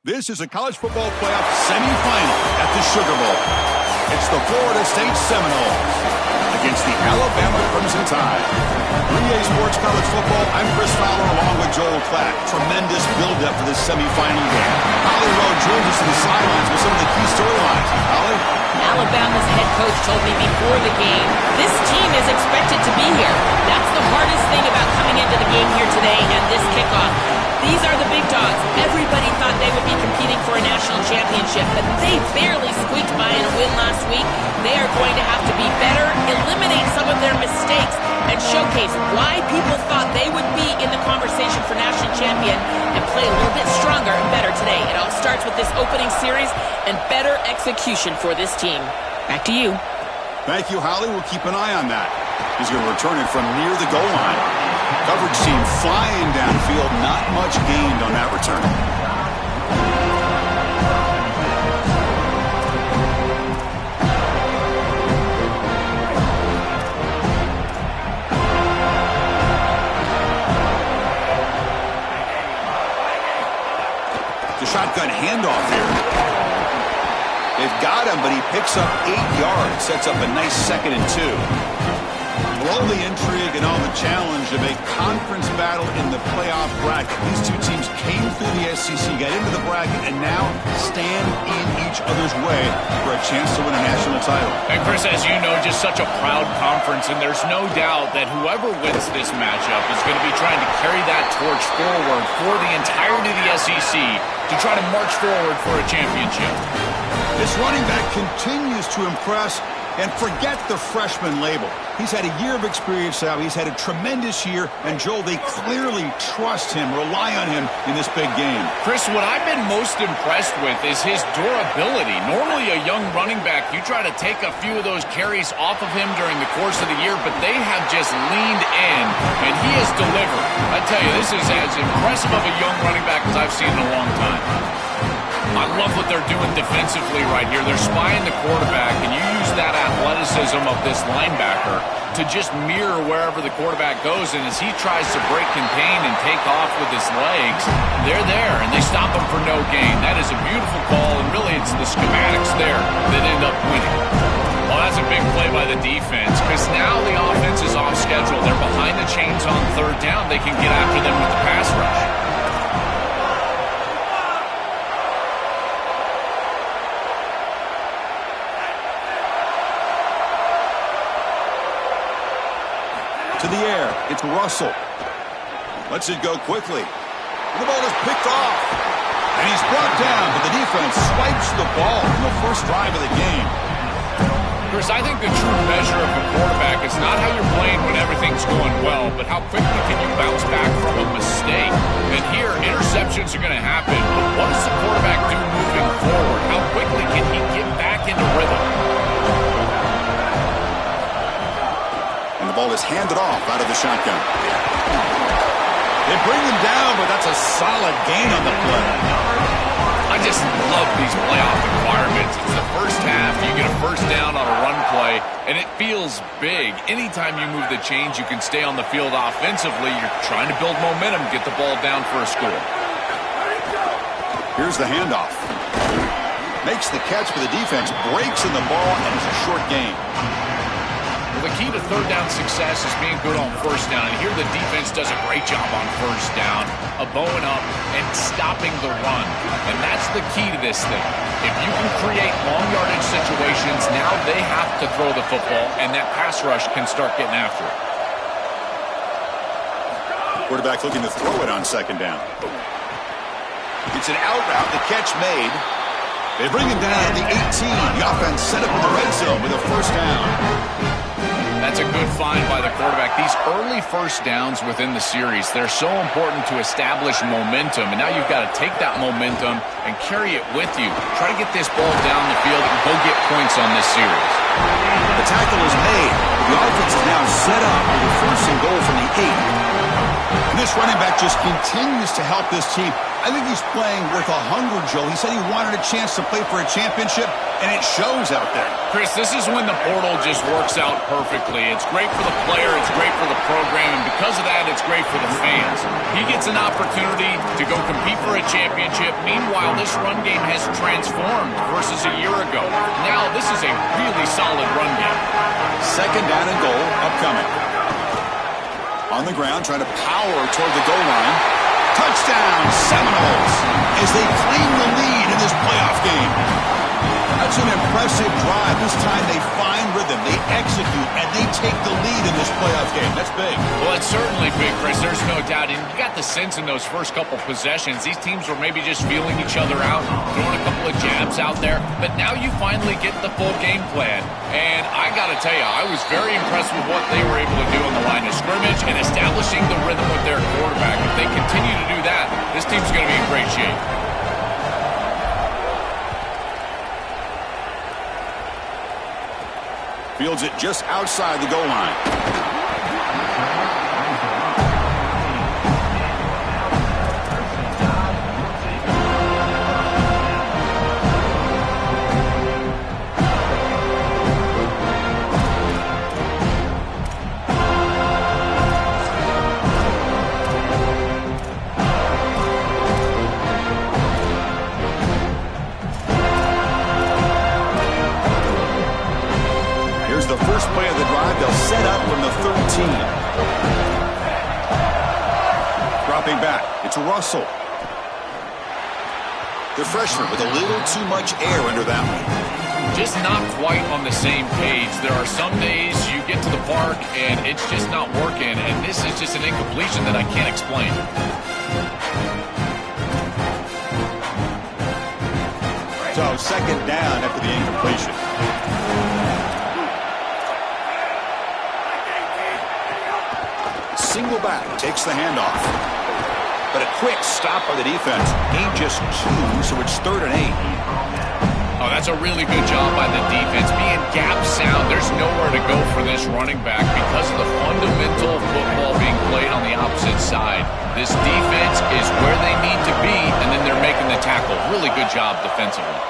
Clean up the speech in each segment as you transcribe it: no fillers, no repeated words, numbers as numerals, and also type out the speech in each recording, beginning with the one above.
This is a college football playoff semifinal at the Sugar Bowl. It's the Florida State Seminoles against the Alabama Crimson Tide. 3A Sports College Football, I'm Chris Fowler along with Joel Klatt. Tremendous build-up for this semifinal game. Holly Rowe joins us to the sidelines with some of the key storylines. Holly? Alabama's head coach told me before the game, this team is expected to be here. That's the hardest thing about coming into the game here today and this kickoff. These are the big dogs. Everybody thought they would be competing for a national championship, but they barely squeaked by in a win last week. They are going to have to be better, eliminate some of their mistakes, and showcase why people thought they would be in the conversation for national champion and play a little bit stronger and better today. It all starts with this opening series and better execution for this team. Back to you. Thank you, Holly. We'll keep an eye on that. He's going to return it from near the goal line. Coverage team flying downfield. Not much gained on that return. The shotgun handoff here. They've got him, but he picks up 8 yards. Sets up a nice 2nd and 2. All the intrigue and all the challenge of a conference battle in the playoff bracket. These two teams came through the SEC, got into the bracket, and now stand in each other's way for a chance to win a national title. And Chris, as you know, just such a proud conference, and there's no doubt that whoever wins this matchup is going to be trying to carry that torch forward for the entirety of the SEC to try to march forward for a championship. This running back continues to impress. And forget the freshman label. He's had a year of experience now. He's had a tremendous year. And, Joel, they clearly trust him, rely on him in this big game. Chris, what I've been most impressed with is his durability. Normally, a young running back, you try to take a few of those carries off of him during the course of the year, but they have just leaned in, and he has delivered. I tell you, this is as impressive of a young running back as I've seen in a long time. I love what they're doing defensively right here. They're spying the quarterback, and you use that athleticism of this linebacker to just mirror wherever the quarterback goes. And as he tries to break contain and take off with his legs, they're there, and they stop him for no gain. That is a beautiful call, and really it's the schematics there that end up winning. Well, that's a big play by the defense, because now the offense is off schedule. They're behind the chains on 3rd down. They can get after them with the pass rush. To the air, it's Russell. Lets it go quickly. The ball is picked off. And he's brought down, but the defense swipes the ball in the first drive of the game. Chris, I think the true measure of a quarterback is not how you're playing when everything's going well, but how quickly can you bounce back from a mistake. And here, interceptions are going to happen, but what does the quarterback do moving forward? How quickly can he get back into rhythm? Ball is handed off out of the shotgun. They bring him down, but that's a solid gain on the play. I just love these playoff environments. It's the first half, you get a first down on a run play, and it feels big. Anytime you move the chains, you can stay on the field offensively. You're trying to build momentum, get the ball down for a score. Here's the handoff. Makes the catch for the defense, breaks in the ball, and it's a short gain. Well, the key to 3rd down success is being good on 1st down. And here the defense does a great job on 1st down, bowing up and stopping the run. And that's the key to this thing. If you can create long yardage situations, now they have to throw the football, and that pass rush can start getting after it. Quarterback looking to throw it on 2nd down. It's an out route, the catch made. They bring him down at the 18. The offense set up in the red zone with a 1st down. That's a good find by the quarterback. These early 1st downs within the series, they're so important to establish momentum. And now you've got to take that momentum and carry it with you. Try to get this ball down the field and go get points on this series. The tackle is made. The offense is now set up with a 1st and goal from the 8. And this This running back just continues to help this team. I think he's playing with a hunger, Joe. He said he wanted a chance to play for a championship, and it shows out there. Chris, this is when the portal just works out perfectly. It's great for the player, it's great for the program, and because of that, it's great for the fans. He gets an opportunity to go compete for a championship. Meanwhile, this run game has transformed versus a year ago. Now, this is a really solid run game. Second down and goal upcoming. On the ground, trying to power toward the goal line. Touchdown, Seminoles, as they claim the lead in this playoff game. That's an impressive drive. This time they find rhythm, they execute, and they take the lead in this playoff game. That's big. Well, it's certainly big, Chris. There's no doubt. And you got the sense in those first couple possessions, these teams were maybe just feeling each other out, throwing a couple of jabs out there. But now you finally get the full game plan. And I got to tell you, I was very impressed with what they were able to do on the line of scrimmage and establishing the rhythm with their quarterback. If they continue to do that, this team's going to be in great shape. Fields it just outside the goal line. The first play of the drive, they'll set up from the 13. Dropping back, it's Russell. The freshman with a little too much air under that one. Just not quite on the same page. There are some days you get to the park and it's just not working, and this is just an incompletion that I can't explain. So second down after the incompletion. Single back, takes the handoff. But a quick stop by the defense. Gain just 2, so it's 3rd and 8. Oh, that's a really good job by the defense. Being gap sound, there's nowhere to go for this running back because of the fundamental football being played on the opposite side. This defense is where they need to be, and then they're making the tackle. Really good job defensively.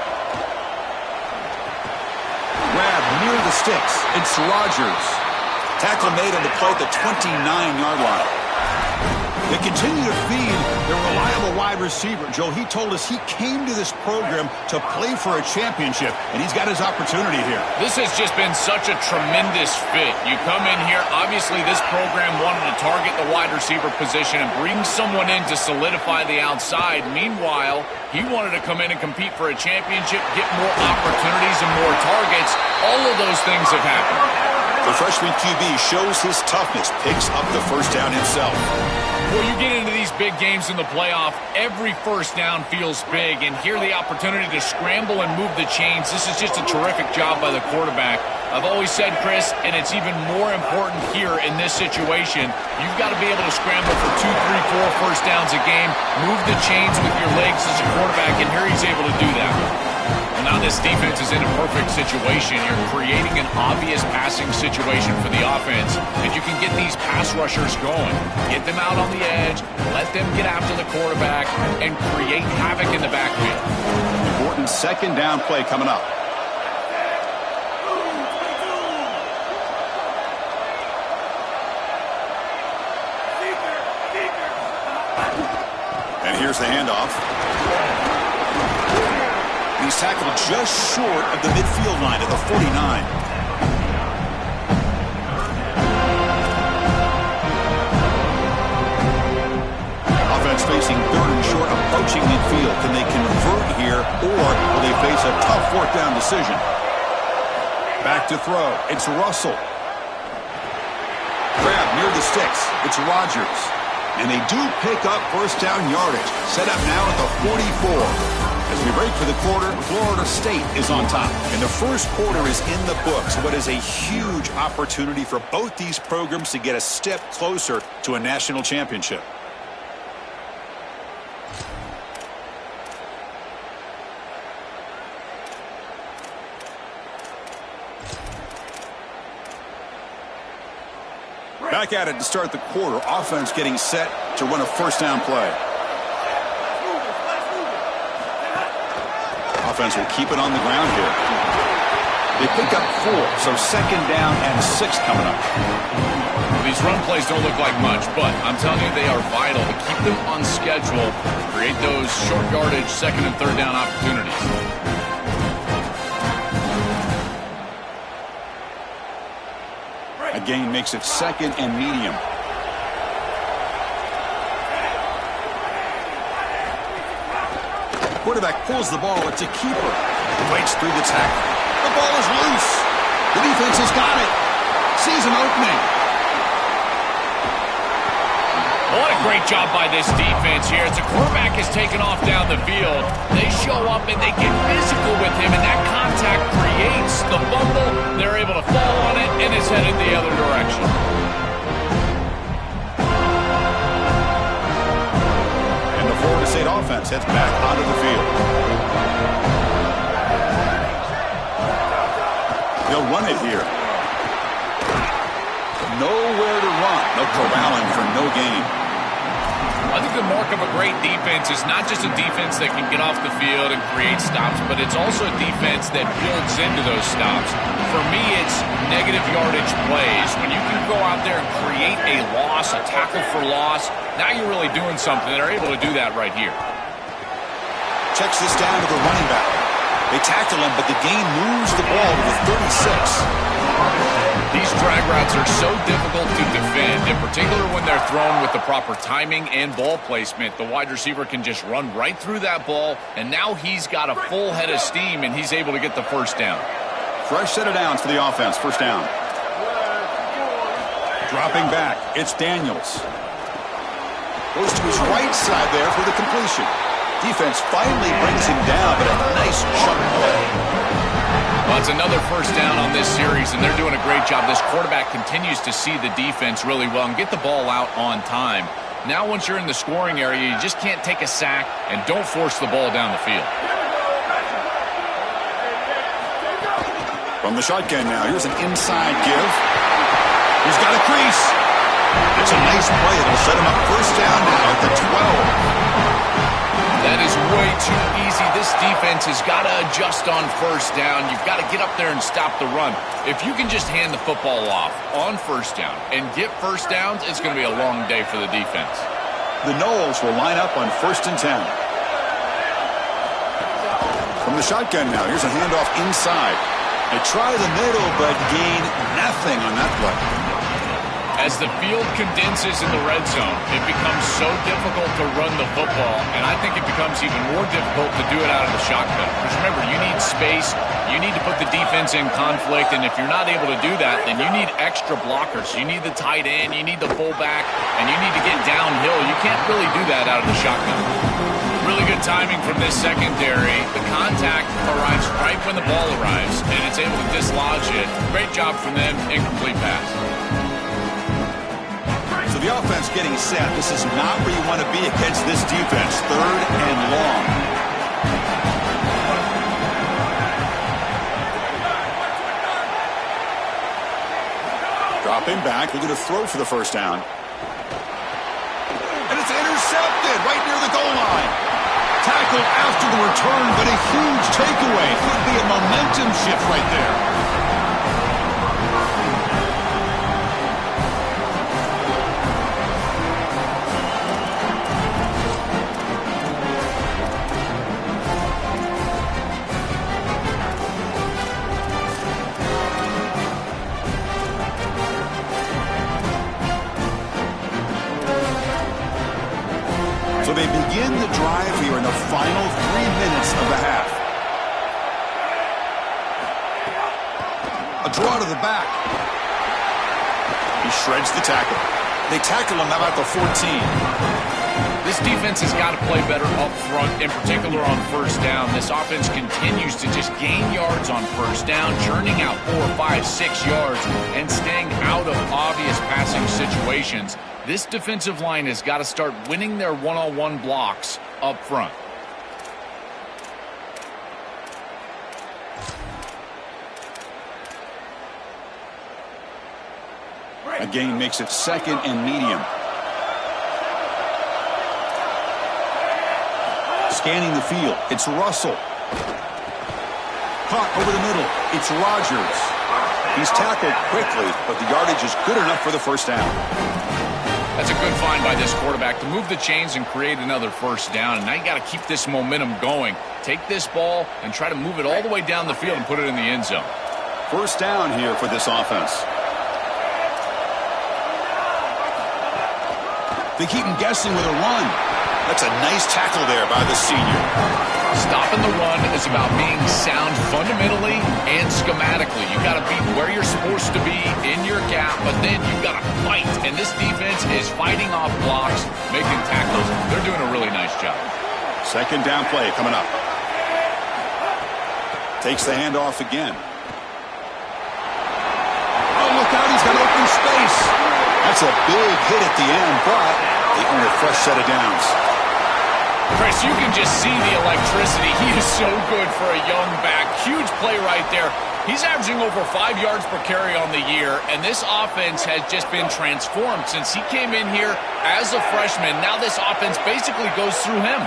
Grab near the sticks. It's Rogers. Tackle made on the play at the 29-yard line. They continue to feed their reliable wide receiver. Joe, he told us he came to this program to play for a championship, and he's got his opportunity here. This has just been such a tremendous fit. You come in here, obviously this program wanted to target the wide receiver position and bring someone in to solidify the outside. Meanwhile, he wanted to come in and compete for a championship, get more opportunities and more targets. All of those things have happened. The freshman QB shows his toughness, picks up the first down himself. Well, you get into these big games in the playoff, every first down feels big, and here the opportunity to scramble and move the chains. This is just a terrific job by the quarterback. I've always said, Chris, and it's even more important here in this situation, you've got to be able to scramble for 2, 3, 4 first downs a game, move the chains with your legs as a quarterback, and here he's able to do that. Well, now this defense is in a perfect situation. You're creating an obvious passing situation for the offense, and you can get these pass rushers going. Get them out on the edge, let them get after the quarterback, and create havoc in the backfield. Important second down play coming up. And here's the handoff. He's tackled just short of the midfield line at the 49. Offense facing 3rd and short, approaching midfield. Can they convert here, or will they face a tough 4th down decision? Back to throw. It's Russell. Grab near the sticks. It's Rogers. And they do pick up first down yardage. Set up now at the 44. As we break for the quarter, Florida State is on top. And the first quarter is in the books. What is a huge opportunity for both these programs to get a step closer to a national championship. Back at it to start the quarter. Offense getting set to run a first down play. Offense will keep it on the ground here. They pick up 4, so second down and 6 coming up. These run plays don't look like much, but I'm telling you they are vital to keep them on schedule, create those short yardage second and third down opportunities. A gain makes it second and medium. Quarterback pulls the ball. It's a keeper. Breaks through the tackle. The ball is loose. The defense has got it. Sees an opening. What a great job by this defense here. As the quarterback is taken off down the field, they show up and they get physical with him, and that contact creates the fumble. They're able to fall on it, and it's headed the other direction. And the Florida State offense heads back onto the field. They'll run it here. Nowhere to run. They'll corral him for no gain. I think the mark of a great defense is not just a defense that can get off the field and create stops, but it's also a defense that builds into those stops. For me, it's negative yardage plays. When you can go out there and create a loss, a tackle for loss, now you're really doing something. They're able to do that right here. Checks this down to the running back. They tackle him, but the gain moves the ball to the 36. These drag routes are so difficult to defend, in particular when they're thrown with the proper timing and ball placement. The wide receiver can just run right through that ball, and now he's got a full head of steam, and he's able to get the first down. Fresh set of downs for the offense. First down. Dropping back. It's Daniels. Goes to his right side there for the completion. Defense finally brings him down, but a nice chunk play. Well, it's another first down on this series, and they're doing a great job. This quarterback continues to see the defense really well and get the ball out on time. Now, once you're in the scoring area, you just can't take a sack and don't force the ball down the field. From the shotgun now, here's an inside give. He's got a crease. It's a nice play. It'll set him up first down now at the 12. That is way too easy. This defense has got to adjust on first down. You've got to get up there and stop the run. If you can just hand the football off on first down and get first downs, it's going to be a long day for the defense. The Noles will line up on 1st and 10. From the shotgun now, here's a handoff inside. They try the middle, but gain nothing on that play. As the field condenses in the red zone, it becomes so difficult to run the football, and I think it becomes even more difficult to do it out of the shotgun. Because remember, you need space, you need to put the defense in conflict, and if you're not able to do that, then you need extra blockers. You need the tight end, you need the fullback, and you need to get downhill. You can't really do that out of the shotgun. Really good timing from this secondary. The contact arrives right when the ball arrives, and it's able to dislodge it. Great job from them, incomplete pass. So the offense getting set. This is not where you want to be against this defense. 3rd and long. Dropping back. They're going to throw for the first down. And it's intercepted right near the goal line. Tackle after the return, but a huge takeaway. Could be a momentum shift right there. So they begin the drive here in the final 3 minutes of the half. A draw to the back. He shreds the tackle. They tackle him about the 14. This defense has got to play better up front, in particular on first down. This offense continues to just gain yards on first down, churning out 4, 5, 6 yards, and staying out of obvious passing situations. This defensive line has got to start winning their one-on-one blocks up front. A A gain makes it 2nd and medium. Scanning the field. It's Russell. Caught over the middle. It's Rodgers. He's tackled quickly, but the yardage is good enough for the first down. That's a good find by this quarterback to move the chains and create another first down. And now you got to keep this momentum going. Take this ball and try to move it all the way down the field and put it in the end zone. First down here for this offense. They keep him guessing with a run. That's a nice tackle there by the senior. Stopping the run is about being sound fundamentally and schematically. You got to be where you're supposed to be in your gap, but then you got to fight. And this defense is fighting off blocks, making tackles. They're doing a really nice job. Second down play coming up. Takes the handoff again. Oh, look out, he's got open space. That's a big hit at the end, but they earn a fresh set of downs. Chris, you can just see the electricity. He is so good for a young back. Huge play right there. He's averaging over 5 yards per carry on the year, and this offense has just been transformed since he came in here as a freshman. Now this offense basically goes through him.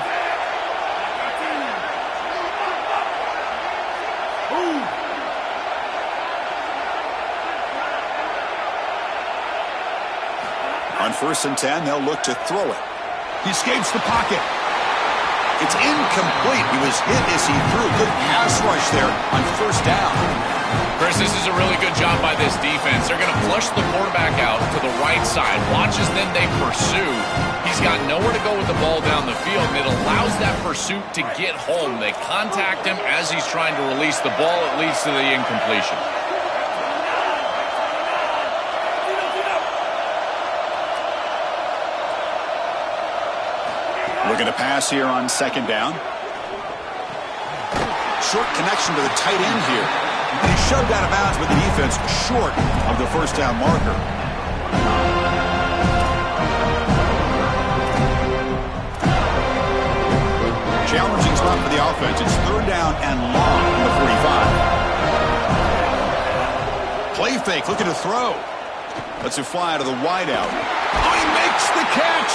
On 1st and 10, they'll look to throw it. He escapes the pocket. It's incomplete. He was hit as he threw. Good pass rush there on 1st down. Chris, this is a really good job by this defense. They're going to flush the quarterback out to the right side. Watch as then they pursue. He's got nowhere to go with the ball down the field, and it allows that pursuit to get home. They contact him as he's trying to release the ball. It leads to the incompletion. Looking to pass here on 2nd down. Short connection to the tight end here. And he shoved out of bounds with the defense short of the first down marker. Challenging spot for the offense. It's 3rd down and long from the 45. Play fake, looking to throw. Lets it fly to the wideout. Oh, he makes the catch!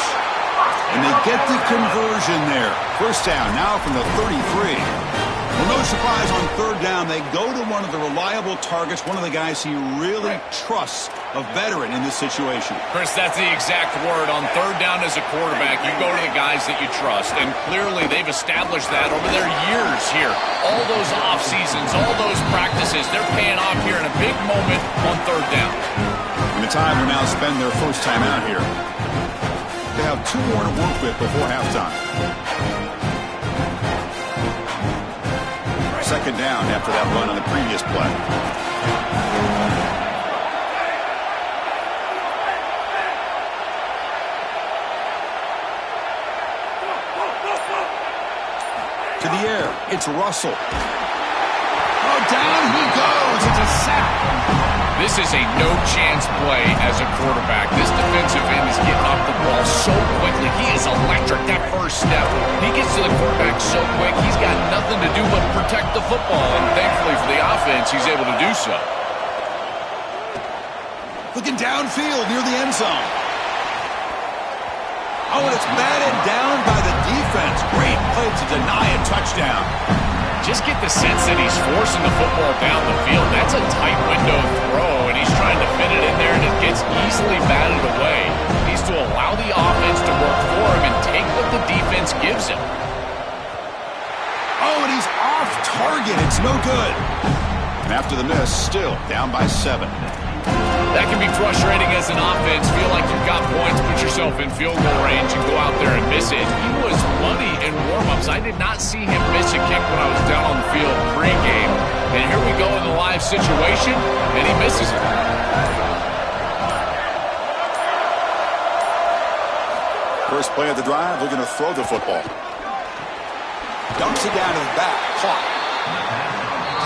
And they get the conversion there. First down now from the 33. Well, no surprise on 3rd down. They go to one of the reliable targets, one of the guys he really trusts, a veteran in this situation. Chris, that's the exact word. On 3rd down as a quarterback, you go to the guys that you trust. And clearly they've established that over their years here. All those off seasons, all those practices, they're paying off here in a big moment on 3rd down. And the time will now spend their first time out here. They have 2 more to work with before halftime. 2nd down after that run on the previous play. To the air, it's Russell. Oh, down he goes. It's a sack. This is a no-chance play as a quarterback. This defensive end is getting off the ball so quickly. He is electric, that first step. He gets to the quarterback so quick, he's got nothing to do but protect the football. And thankfully for the offense, he's able to do so. Looking downfield near the end zone. Oh, and it's batted down by the defense. Great play to deny a touchdown. Just get the sense that he's forcing the football down the field. That's a tight window throw, and he's trying to fit it in there, and it gets easily batted away. He needs to allow the offense to work for him and take what the defense gives him. Oh, and he's off target. It's no good. And after the miss, still down by 7. That can be frustrating as an offense. Feel like you've got points, put yourself in field goal range, and go out there and miss it. He was money in warm-ups. I did not see him miss a kick when I was down on the field pregame. And here we go in the live situation, and he misses it. First play of the drive, looking to throw the football. Dumps it down to the back. Caught.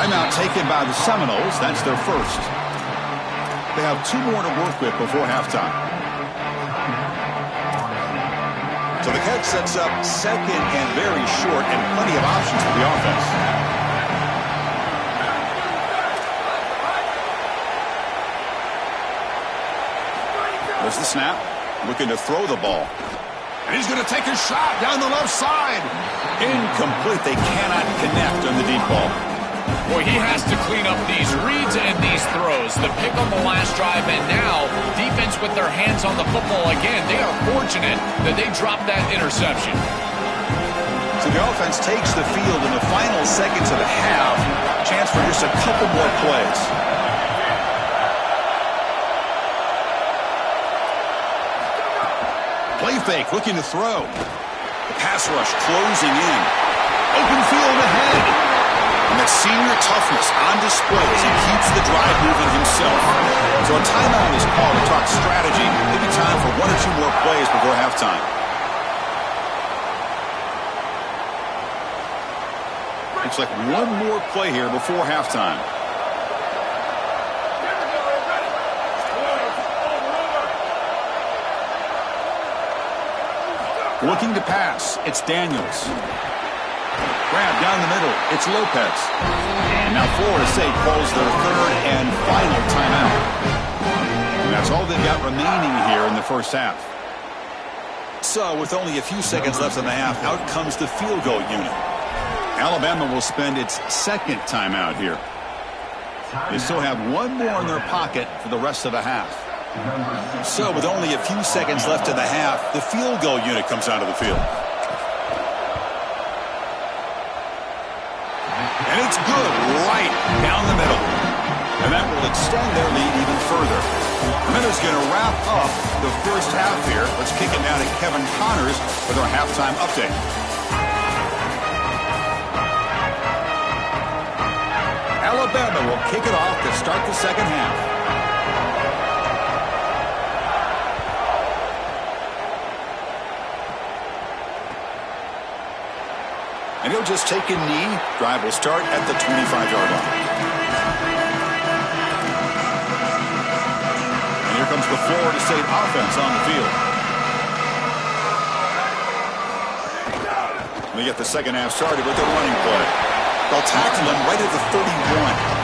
Timeout taken by the Seminoles. That's their first. They have 2 more to work with before halftime. So the catch sets up 2nd and very short, and plenty of options for the offense. There's the snap. Looking to throw the ball. And he's going to take a shot down the left side. Incomplete. They cannot connect on the deep ball. Boy, he has to clean up these reads and these throws. The pick on the last drive, and now defense with their hands on the football again. They are fortunate that they dropped that interception. So the offense takes the field in the final seconds of the half. Chance for just a couple more plays. Play fake, looking to throw. The pass rush closing in. Open field ahead. And that senior toughness on display as he keeps the drive moving himself. So a timeout is called to talk strategy. Maybe time for one or two more plays before halftime. Looks like one more play here before halftime. Looking to pass. It's Daniels. Grab down the middle. It's Lopez. And now Florida State calls their third and final timeout. And that's all they've got remaining here in the first half. So with only a few seconds left in the half, out comes the field goal unit. Alabama will spend its second timeout here. They still have one more in their pocket for the rest of the half. So with only a few seconds left in the half, the field goal unit comes out of the field. And it's good right down the middle. And that will extend their lead even further. And that is going to wrap up the first half here. Let's kick it now to Kevin Connors with our halftime update. Alabama will kick it off to start the second half. And he'll just take a knee. Drive will start at the 25-yard line. And here comes the Florida State offense on the field. We get the second half started with a running play. They'll tackle him right at the 31.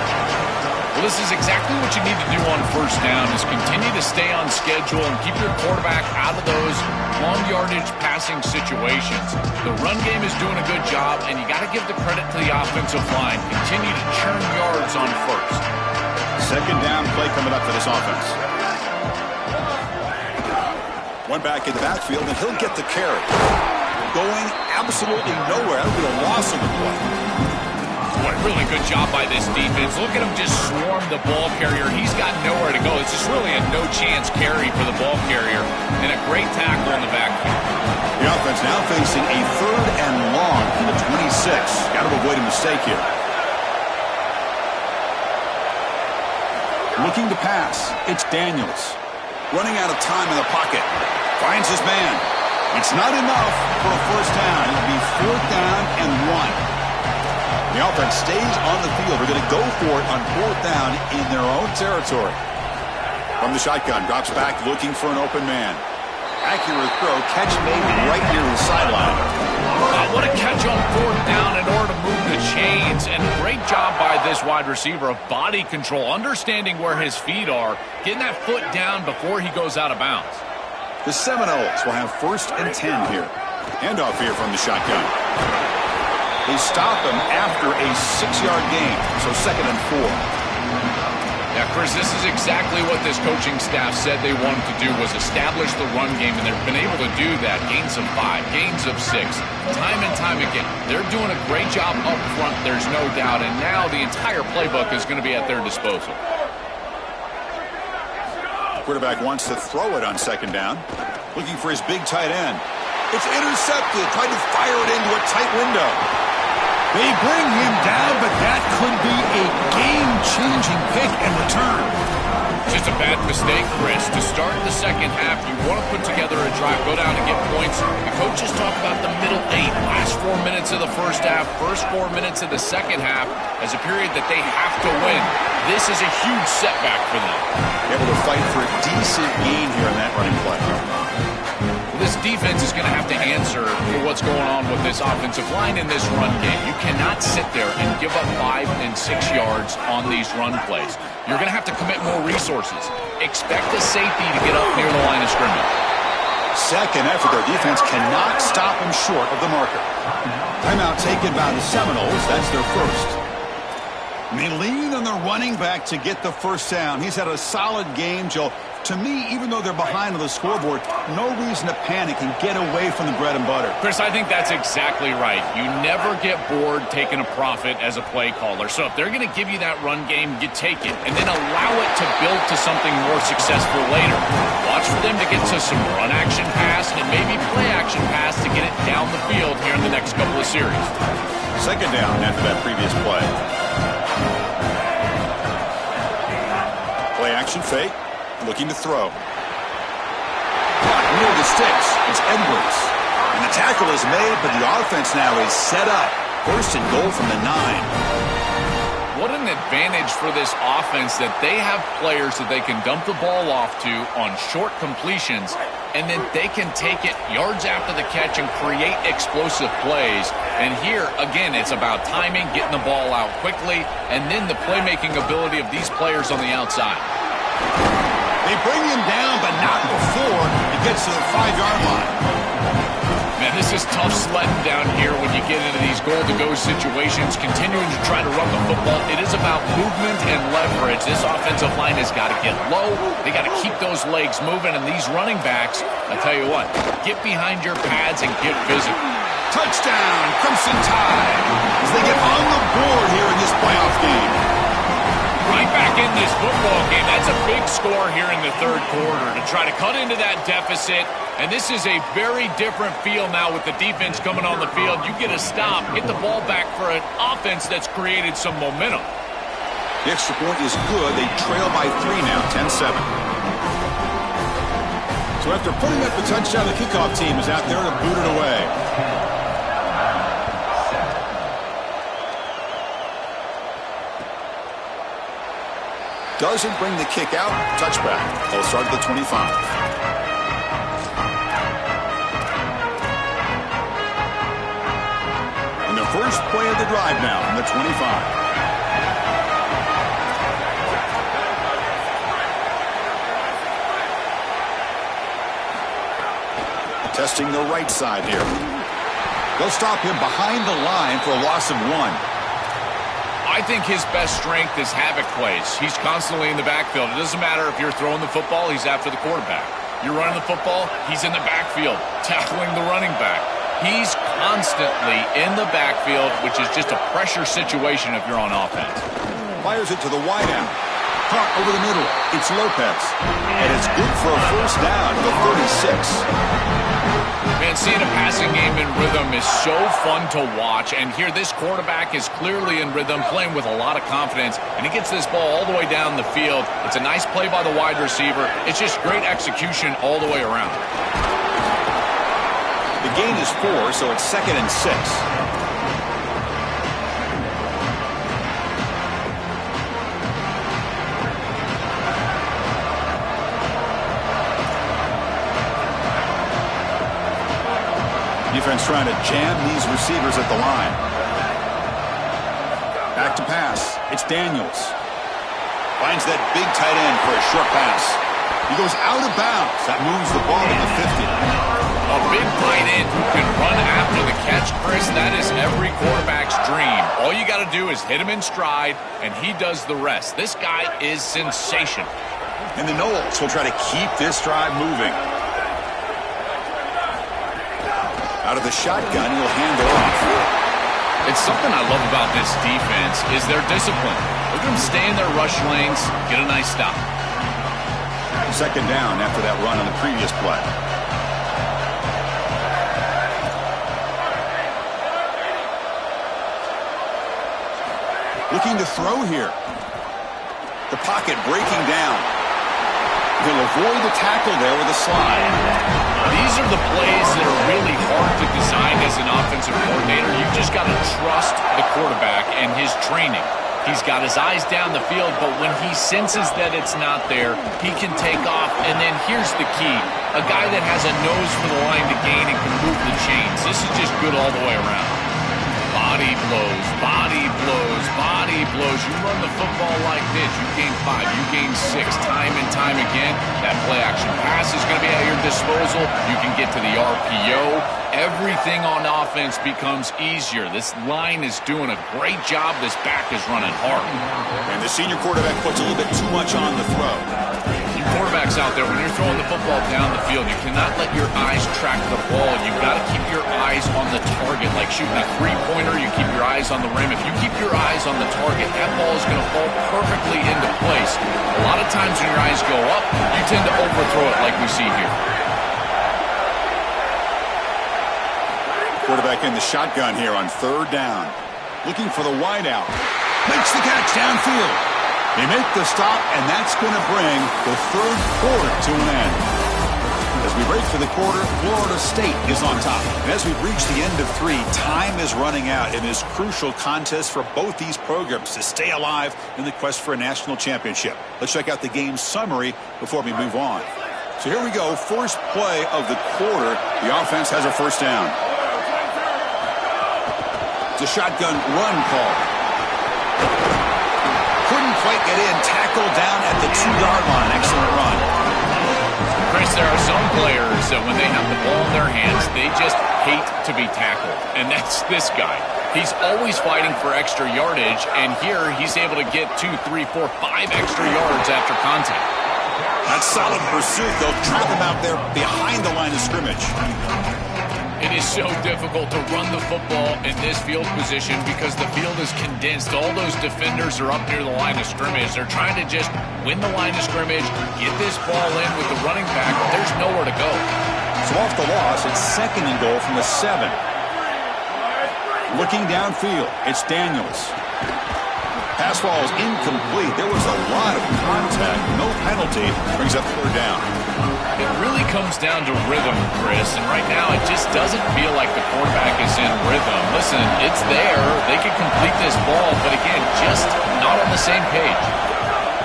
Well, this is exactly what you need to do on first down is continue to stay on schedule and keep your quarterback out of those long yardage passing situations. The run game is doing a good job, and you got to give the credit to the offensive line. Continue to churn yards on first. Second down play coming up for this offense. One back in the backfield, and he'll get the carry. Going absolutely nowhere. That'll be a loss of the play. What a really good job by this defense. Look at him just swarm the ball carrier. He's got nowhere to go. It's just really a no-chance carry for the ball carrier. And a great tackle in the backfield. The offense now facing a third and long from the 26. Got to avoid a mistake here. Looking to pass. It's Daniels. Running out of time in the pocket. Finds his man. It's not enough for a first down. It'll be fourth down and 1. The offense stays on the field. They're going to go for it on fourth down in their own territory. From the shotgun, drops back looking for an open man. Accurate throw, catch made right near the sideline. What a catch on fourth down in order to move the chains. And great job by this wide receiver of body control, understanding where his feet are, getting that foot down before he goes out of bounds. The Seminoles will have first and 10 here. Handoff here from the shotgun. They stop him after a 6-yard gain, so second and 4. Yeah, Chris, this is exactly what this coaching staff said they wanted to do, was establish the run game, and they've been able to do that. Gains of 5, gains of 6, time and time again. They're doing a great job up front, there's no doubt, and now the entire playbook is going to be at their disposal. Quarterback wants to throw it on second down, looking for his big tight end. It's intercepted, tried to fire it into a tight window. They bring him down, but that could be a game-changing pick and return. Just a bad mistake, Chris. To start the second half, you want to put together a drive, go down and get points. The coaches talk about the middle 8, last 4 minutes of the first half, first 4 minutes of the second half as a period that they have to win. This is a huge setback for them. Able to fight for a decent gain here in that running play. This defense is going to have to answer for what's going on with this offensive line in this run game. You cannot sit there and give up 5 and 6 yards on these run plays. You're going to have to commit more resources. Expect a safety to get up near the line of scrimmage. Second effort, their defense cannot stop him short of the marker. Timeout taken by the Seminoles. That's their first. And they lean on their running back to get the first down. He's had a solid game, Joe. To me, even though they're behind on the scoreboard, no reason to panic and get away from the bread and butter. Chris, I think that's exactly right. You never get bored taking a profit as a play caller. So if they're going to give you that run game, you take it and then allow it to build to something more successful later. Watch for them to get to some run action pass and maybe play action pass to get it down the field here in the next couple of series. Second down after that previous play. Play action fake. Looking to throw. Caught near the sticks. It's Edwards. And the tackle is made, but the offense now is set up. First and goal from the 9. What an advantage for this offense that they have players that they can dump the ball off to on short completions, and then they can take it yards after the catch and create explosive plays. And here, again, it's about timing, getting the ball out quickly, and then the playmaking ability of these players on the outside. They bring him down, but not before it gets to the 5-yard line. Man, this is tough sledding down here when you get into these goal-to-go situations, continuing to try to run the football. It is about movement and leverage. This offensive line has got to get low. They got to keep those legs moving, and these running backs, I tell you what, get behind your pads and get physical. Touchdown, Crimson Tide, as they get on the board here in this playoff game. Right back in this football game. That's a big score here in the third quarter to try to cut into that deficit. And this is a very different feel now with the defense coming on the field. You get a stop, get the ball back for an offense that's created some momentum. The extra point is good. They trail by 3 now, 10-7. So after putting up the touchdown, the kickoff team is out there to boot it away. Doesn't bring the kick out. Touchback. They'll start at the 25. And the first play of the drive now from the 25. Testing the right side here. They'll stop him behind the line for a loss of 1. I think his best strength is havoc plays. He's constantly in the backfield. It doesn't matter if you're throwing the football, he's after the quarterback. You're running the football, he's in the backfield, tackling the running back. He's constantly in the backfield, which is just a pressure situation if you're on offense. Fires it to the wideout. Caught over the middle. It's Lopez. And it's good for a first down to the 36. Man, seeing a passing game in rhythm is so fun to watch. And here, this quarterback is clearly in rhythm, playing with a lot of confidence. And he gets this ball all the way down the field. It's a nice play by the wide receiver. It's just great execution all the way around. The gain is 4, so it's 2nd and 6. Defense trying to jam these receivers at the line. Back to pass. It's Daniels. Finds that big tight end for a short pass. He goes out of bounds. That moves the ball to the 50. A big tight end who can run after the catch, Chris. That is every quarterback's dream. All you got to do is hit him in stride, and he does the rest. This guy is sensational. And the Noles will try to keep this drive moving. Out of the shotgun, he'll hand it off. It's something I love about this defense is their discipline. Look at them stay in their rush lanes, get a nice stop. Second down after that run on the previous play. Looking to throw here. The pocket breaking down. He'll avoid the tackle there with a slide. These are the plays that are really hard to design as an offensive coordinator. You've just got to trust the quarterback and his training. He's got his eyes down the field, but when he senses that it's not there, he can take off. And then here's the key. a guy that has a nose for the line to gain and can move the chains. This is just good all the way around. Body blows, body blows, body blows. You run the football like this, you gain 5, you gain 6, time and time again. That play-action pass is going to be at your disposal. You can get to the RPO. Everything on offense becomes easier. This line is doing a great job. This back is running hard. And the senior quarterback puts a little bit too much on the throw. Quarterbacks out there, when you're throwing the football down the field, you cannot let your eyes track the ball. You've got to keep your eyes on the target. Like shooting a three-pointer, you keep your eyes on the rim. If you keep your eyes on the target, that ball is going to fall perfectly into place. A lot of times when your eyes go up, you tend to overthrow it like we see here. Quarterback in the shotgun here on 3rd down. Looking for the wide out. Makes the catch downfield. They make the stop, and that's going to bring the 3rd quarter to an end. As we break for the quarter, Florida State is on top. And as we've reached the end of 3, time is running out in this crucial contest for both these programs to stay alive in the quest for a national championship. Let's check out the game summary before we move on. So here we go, first play of the quarter. The offense has a first down. It's a shotgun run call. Couldn't quite get in. Tackled down at the 2-yard line. Excellent run. Chris, there are some players that when they have the ball in their hands, they just hate to be tackled. And that's this guy. He's always fighting for extra yardage, and here he's able to get 2, 3, 4, 5 extra yards after contact. That's solid pursuit. They'll trap him out there behind the line of scrimmage. It is so difficult to run the football in this field position because the field is condensed. All those defenders are up near the line of scrimmage. They're trying to just win the line of scrimmage, get this ball in with the running back. There's nowhere to go. So off the loss, it's 2nd and goal from the 7. Looking downfield, it's Daniels. Pass ball is incomplete. There was a lot of contact. No penalty. Brings up 3rd down. It really comes down to rhythm, Chris, and right now it just doesn't feel like the quarterback is in rhythm. Listen, it's there. They can complete this ball, but again, just not on the same page.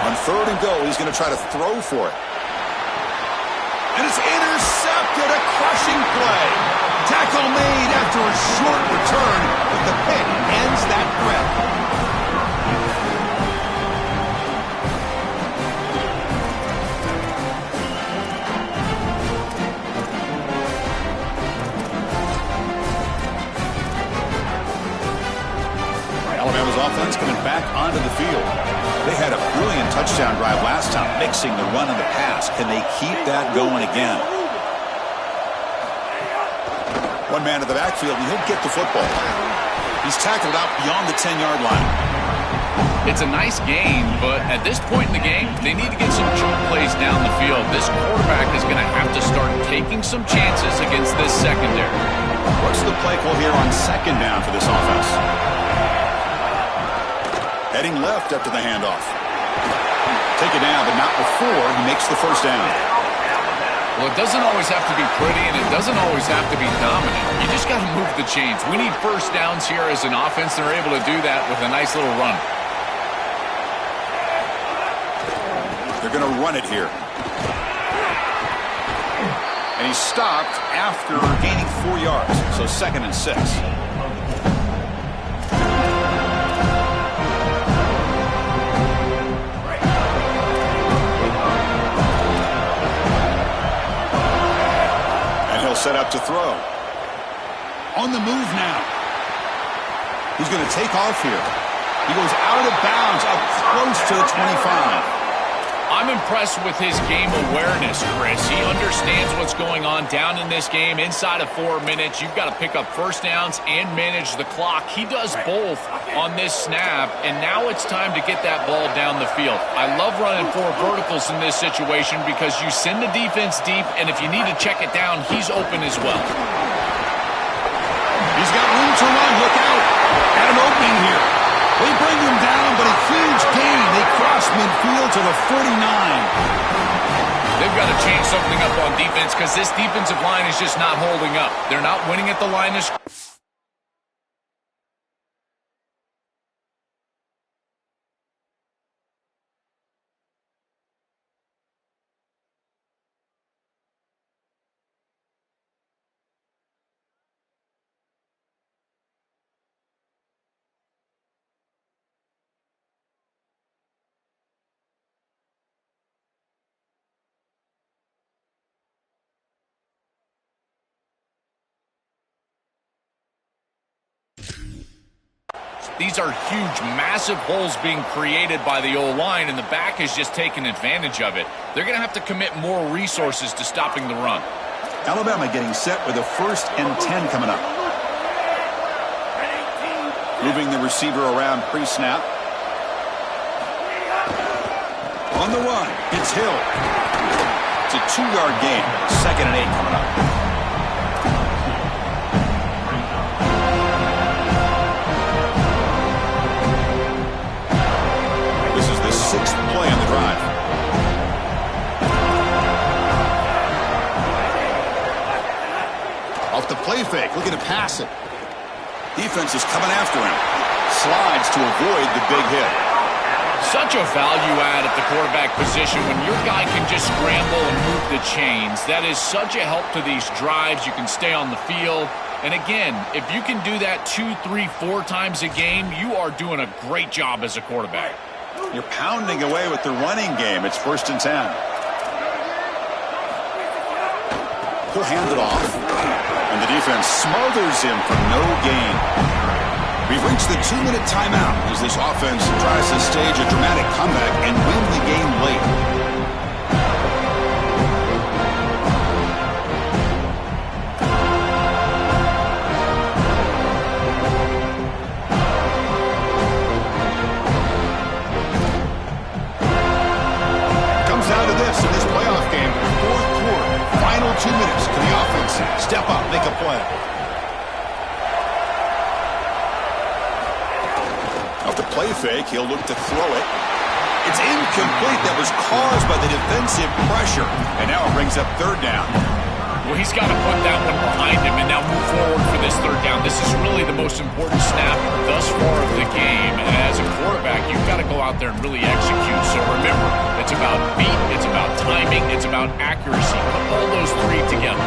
On 3rd and goal, he's going to try to throw for it. And it's intercepted. A crushing play. Tackle made after a short return, but the pick ends that threat. Alabama's offense coming back onto the field. They had a brilliant touchdown drive last time, mixing the run and the pass. Can they keep that going again? One man to the backfield, and he'll get the football. He's tackled out beyond the 10-yard line. It's a nice game, but at this point in the game, they need to get some jump plays down the field. This quarterback is going to have to start taking some chances against this secondary. What's the play call here on 2nd down for this offense? Heading left after the handoff. Take it down, but not before he makes the first down. Well, it doesn't always have to be pretty, and it doesn't always have to be dominant. You just got to move the chains. We need first downs here as an offense, and they're able to do that with a nice little run. They're going to run it here. And he stopped after gaining 4 yards, so 2nd and 6. Set up to throw. On the move now. He's going to take off here. He goes out of bounds up close to the 25. I'm impressed with his game awareness, Chris. He understands what's going on down in this game. Inside of 4 minutes, you've got to pick up first downs and manage the clock. He does both on this snap, and now it's time to get that ball down the field. I love running 4 verticals in this situation because you send the defense deep, and if you need to check it down, he's open as well. He's got room to run. Look out. Got an opening here. They bring him down, but a huge gain. They cross midfield to the 49. They've got to change something up on defense because this defensive line is just not holding up. They're not winning at the line of scrimmage. These are huge, massive holes being created by the O-line, and the back is just taking advantage of it. They're going to have to commit more resources to stopping the run. Alabama getting set with a 1st and 10 coming up. Moving the receiver around pre-snap. On the run, it's Hill. It's a 2-yard gain. 2nd and 8 coming up. This is the 6th play on the drive. Off the play fake, looking to pass it. Defense is coming after him. Slides to avoid the big hit. Such a value add at the quarterback position when your guy can just scramble and move the chains. That is such a help to these drives. You can stay on the field. And again, if you can do that 2, 3, 4 times a game, you are doing a great job as a quarterback. You're pounding away with the running game. It's 1st and 10. He'll hand it off. And the defense smothers him for no gain. We've reached the 2-minute timeout as this offense tries to stage a dramatic comeback and win the game late. Comes down to this in this playoff game. 4th quarter, final 2 minutes. Can the offense step up, make a play? The play fake, he'll look to throw it. It's incomplete. That was caused by the defensive pressure. And now it brings up 3rd down. Well, he's got to put that one behind him and now move forward for this 3rd down. This is really the most important snap thus far of the game. And as a quarterback, you've got to go out there and really execute. So remember, it's about beat, it's about timing, it's about accuracy. Put all those 3 together.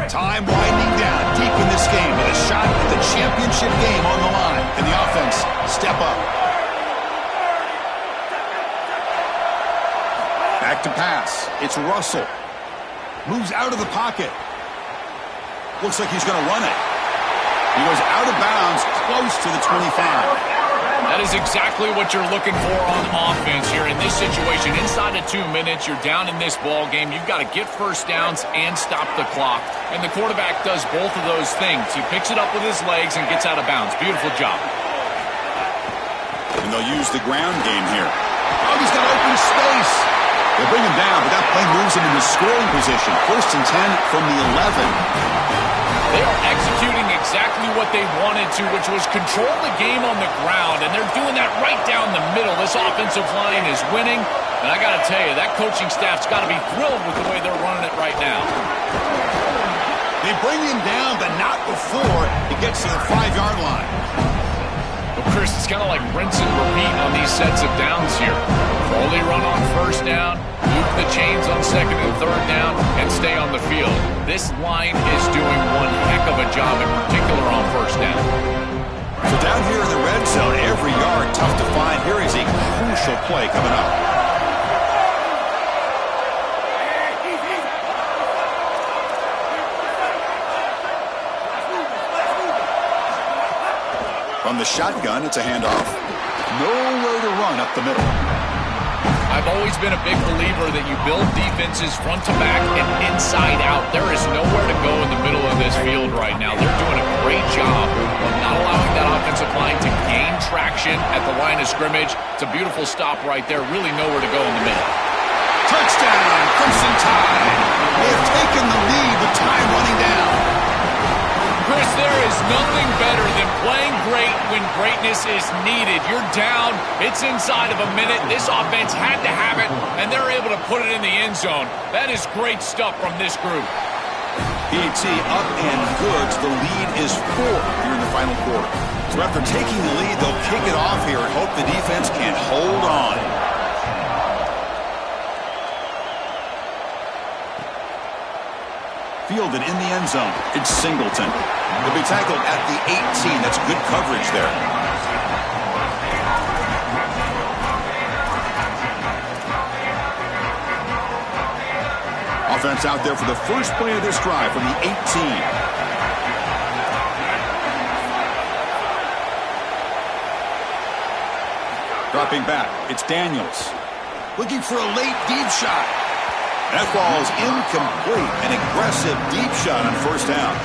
Time winding down deep in this game with a shot at the championship game on the line. Can the offense step up? Back to pass. It's Russell. Moves out of the pocket. Looks like he's going to run it. He was out of bounds close to the 25. That is exactly what you're looking for on offense here in this situation. Inside of 2 minutes, you're down in this ball game. You've got to get 1st downs and stop the clock. And the quarterback does both of those things. He picks it up with his legs and gets out of bounds. Beautiful job. And they'll use the ground game here. Oh, he's got open space. They'll bring him down, but that play moves him into scoring position. 1st and 10 from the 11. They are executing exactly what they wanted to, which was control the game on the ground, and they're doing that right down the middle. This offensive line is winning, and I got to tell you, that coaching staff's got to be thrilled with the way they're running it right now. They bring him down, but not before he gets to the 5-yard line. Well, Chris, it's kind of like rinse and repeat on these sets of downs here. Only run on 1st down, move the chains on 2nd and 3rd down, and stay on the field. This line is doing one heck of a job, in particular on 1st down. So down here in the red zone, every yard tough to find. Here is a crucial play coming up. From the shotgun, it's a handoff. Nowhere to run up the middle. I've always been a big believer that you build defenses front to back and inside out. There is nowhere to go in the middle of this field right now. They're doing a great job of not allowing that offensive line to gain traction at the line of scrimmage. It's a beautiful stop right there. Really nowhere to go in the middle. Touchdown, Crimson Tide. They have taken the lead with time running down. Chris, there is nothing better than playing great when greatness is needed. You're down. It's inside of a minute. This offense had to have it, and they're able to put it in the end zone. That is great stuff from this group. PAT up and good. The lead is 4 here in the final quarter. So after taking the lead, they'll kick it off here and hope the defense can hold on. Fielded in the end zone. It's Singleton. He'll be tackled at the 18. That's good coverage there. Offense out there for the first play of this drive from the 18. Dropping back, it's Daniels. Looking for a late deep shot. That ball is incomplete. An aggressive deep shot on first down.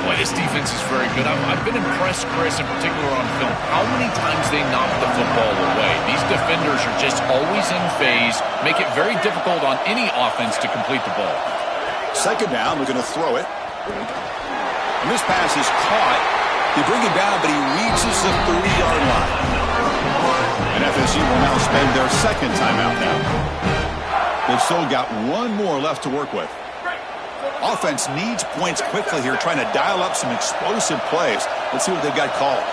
Boy, this defense is very good. I've been impressed, Chris, in particular on film, how many times they knock the football away. These defenders are just always in phase, make it very difficult on any offense to complete the ball. Second down, we're going to throw it. And this pass is caught. They bring it down, but he reaches the 30-yard line. And FSU will now spend their second timeout now. They've still got one more left to work with. Offense needs points quickly here, trying to dial up some explosive plays. Let's see what they've got called.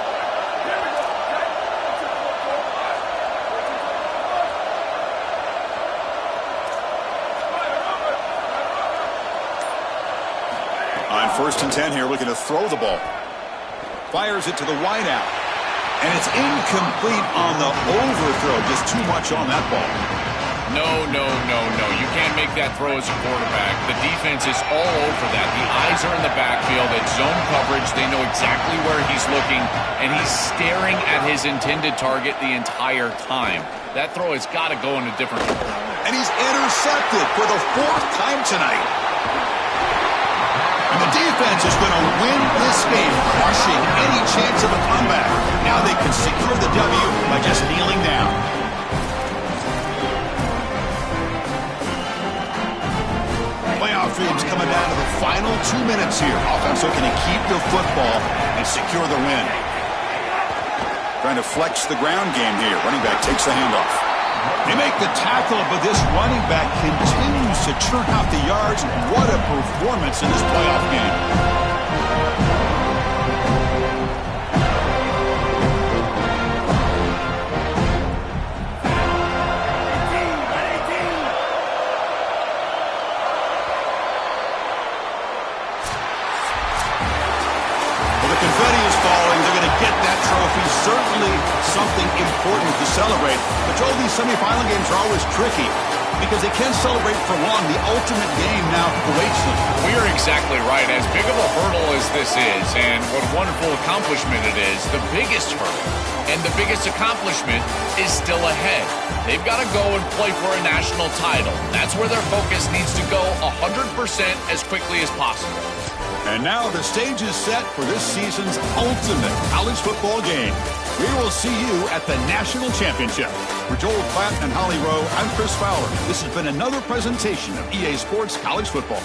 On 1st and 10 here, looking to throw the ball. Fires it to the wideout. And it's incomplete on the overthrow. Just too much on that ball. No. You can't make that throw as a quarterback. The defense is all over that. The eyes are in the backfield. It's zone coverage. They know exactly where he's looking, and he's staring at his intended target the entire time. That throw has got to go in a different direction. And he's intercepted for the 4th time tonight. And the defense is going to win this game, crushing any chance of a comeback. Now they can secure the W by just kneeling down. Playoff dreams coming down to the final 2 minutes here. Offense looking to keep the football and secure the win. Trying to flex the ground game here. Running back takes the handoff. They make the tackle, but this running back continues to churn out the yards. What a performance in this playoff game. Certainly something important to celebrate. But Joel, these semifinal games are always tricky because they can't celebrate for long. The ultimate game now awaits them. We are exactly right. As big of a hurdle as this is, and what a wonderful accomplishment it is, the biggest hurdle and the biggest accomplishment is still ahead. They've got to go and play for a national title. That's where their focus needs to go 100% as quickly as possible. And now the stage is set for this season's ultimate college football game. We will see you at the National Championship. For Joel Klatt and Holly Rowe, I'm Chris Fowler. This has been another presentation of EA Sports College Football.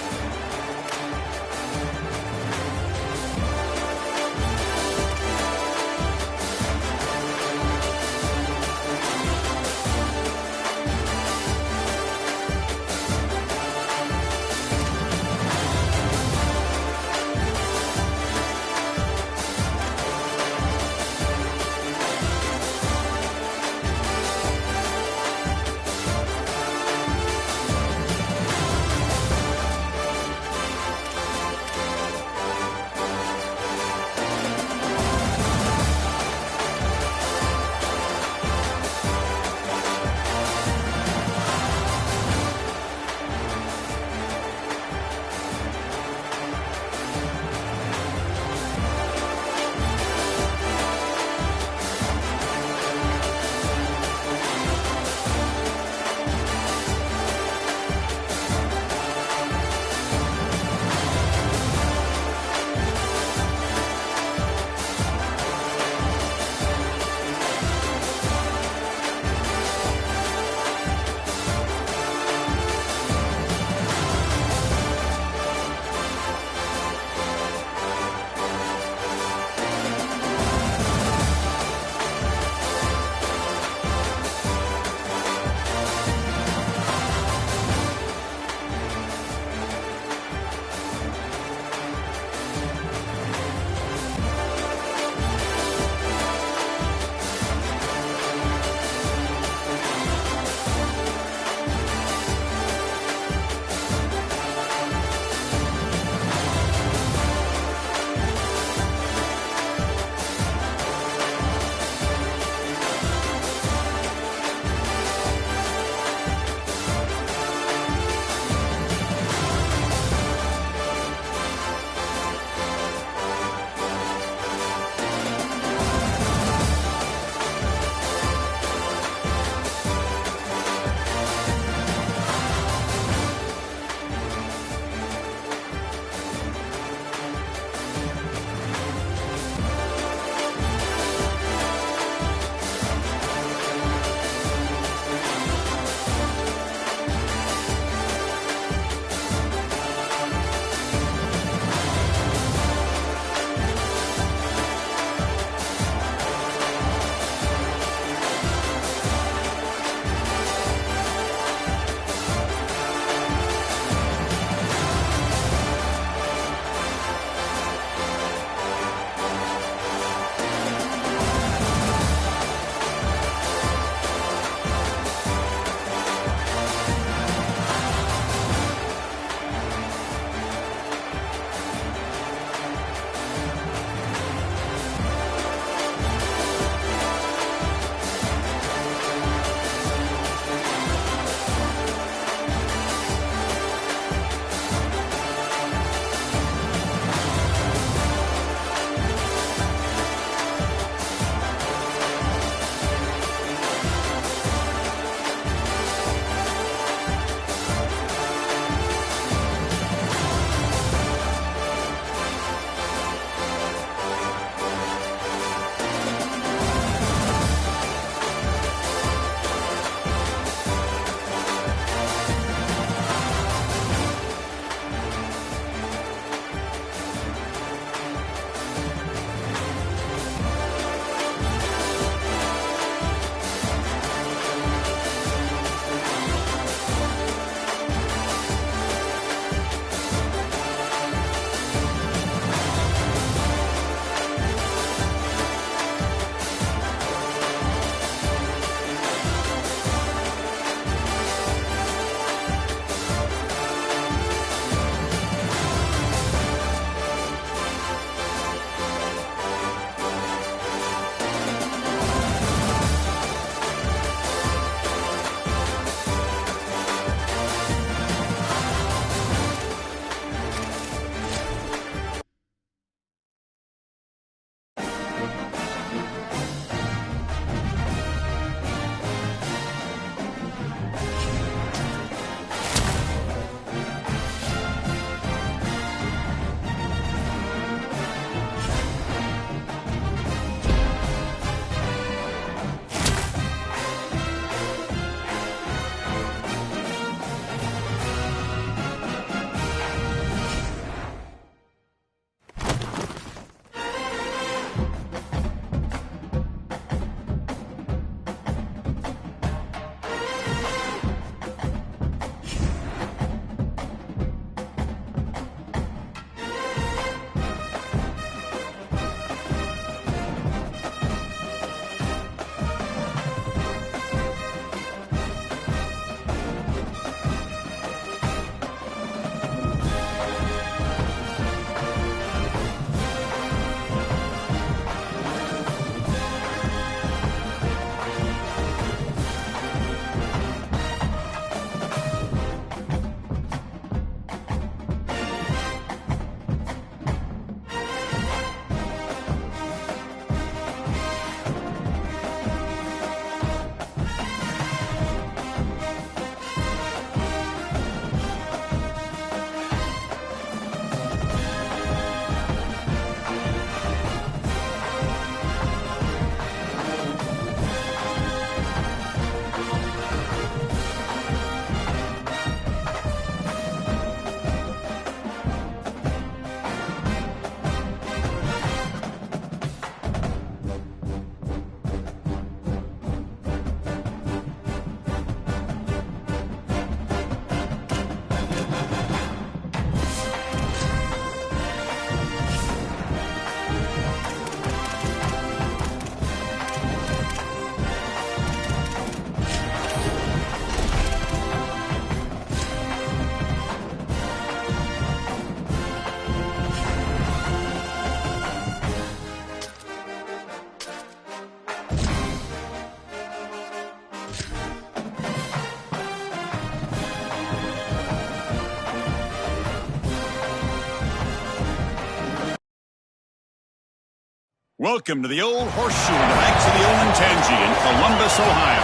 Welcome to the Old Horseshoe on the banks of the Olentangy in Columbus, Ohio.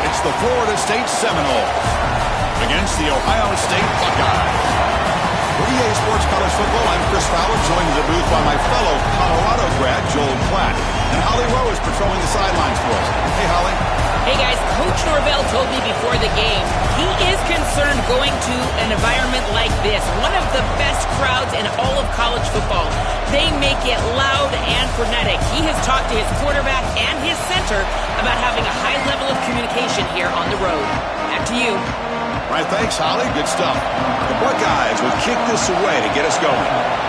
It's the Florida State Seminoles against the Ohio State Buckeyes. For EA Sports College Football, I'm Chris Fowler, joined in the booth by my fellow Colorado grad, Joel Klatt. And Holly Rowe is patrolling the sidelines for us. Hey, Holly. Hey guys, Coach Norvell told me before the game he is concerned going to an environment like this, one of the best crowds in all of college football. They make it loud and frenetic. He has talked to his quarterback and his center about having a high level of communication here on the road. Back to you. All right, thanks, Holly. Good stuff. The Buckeyes will kick this away to get us going.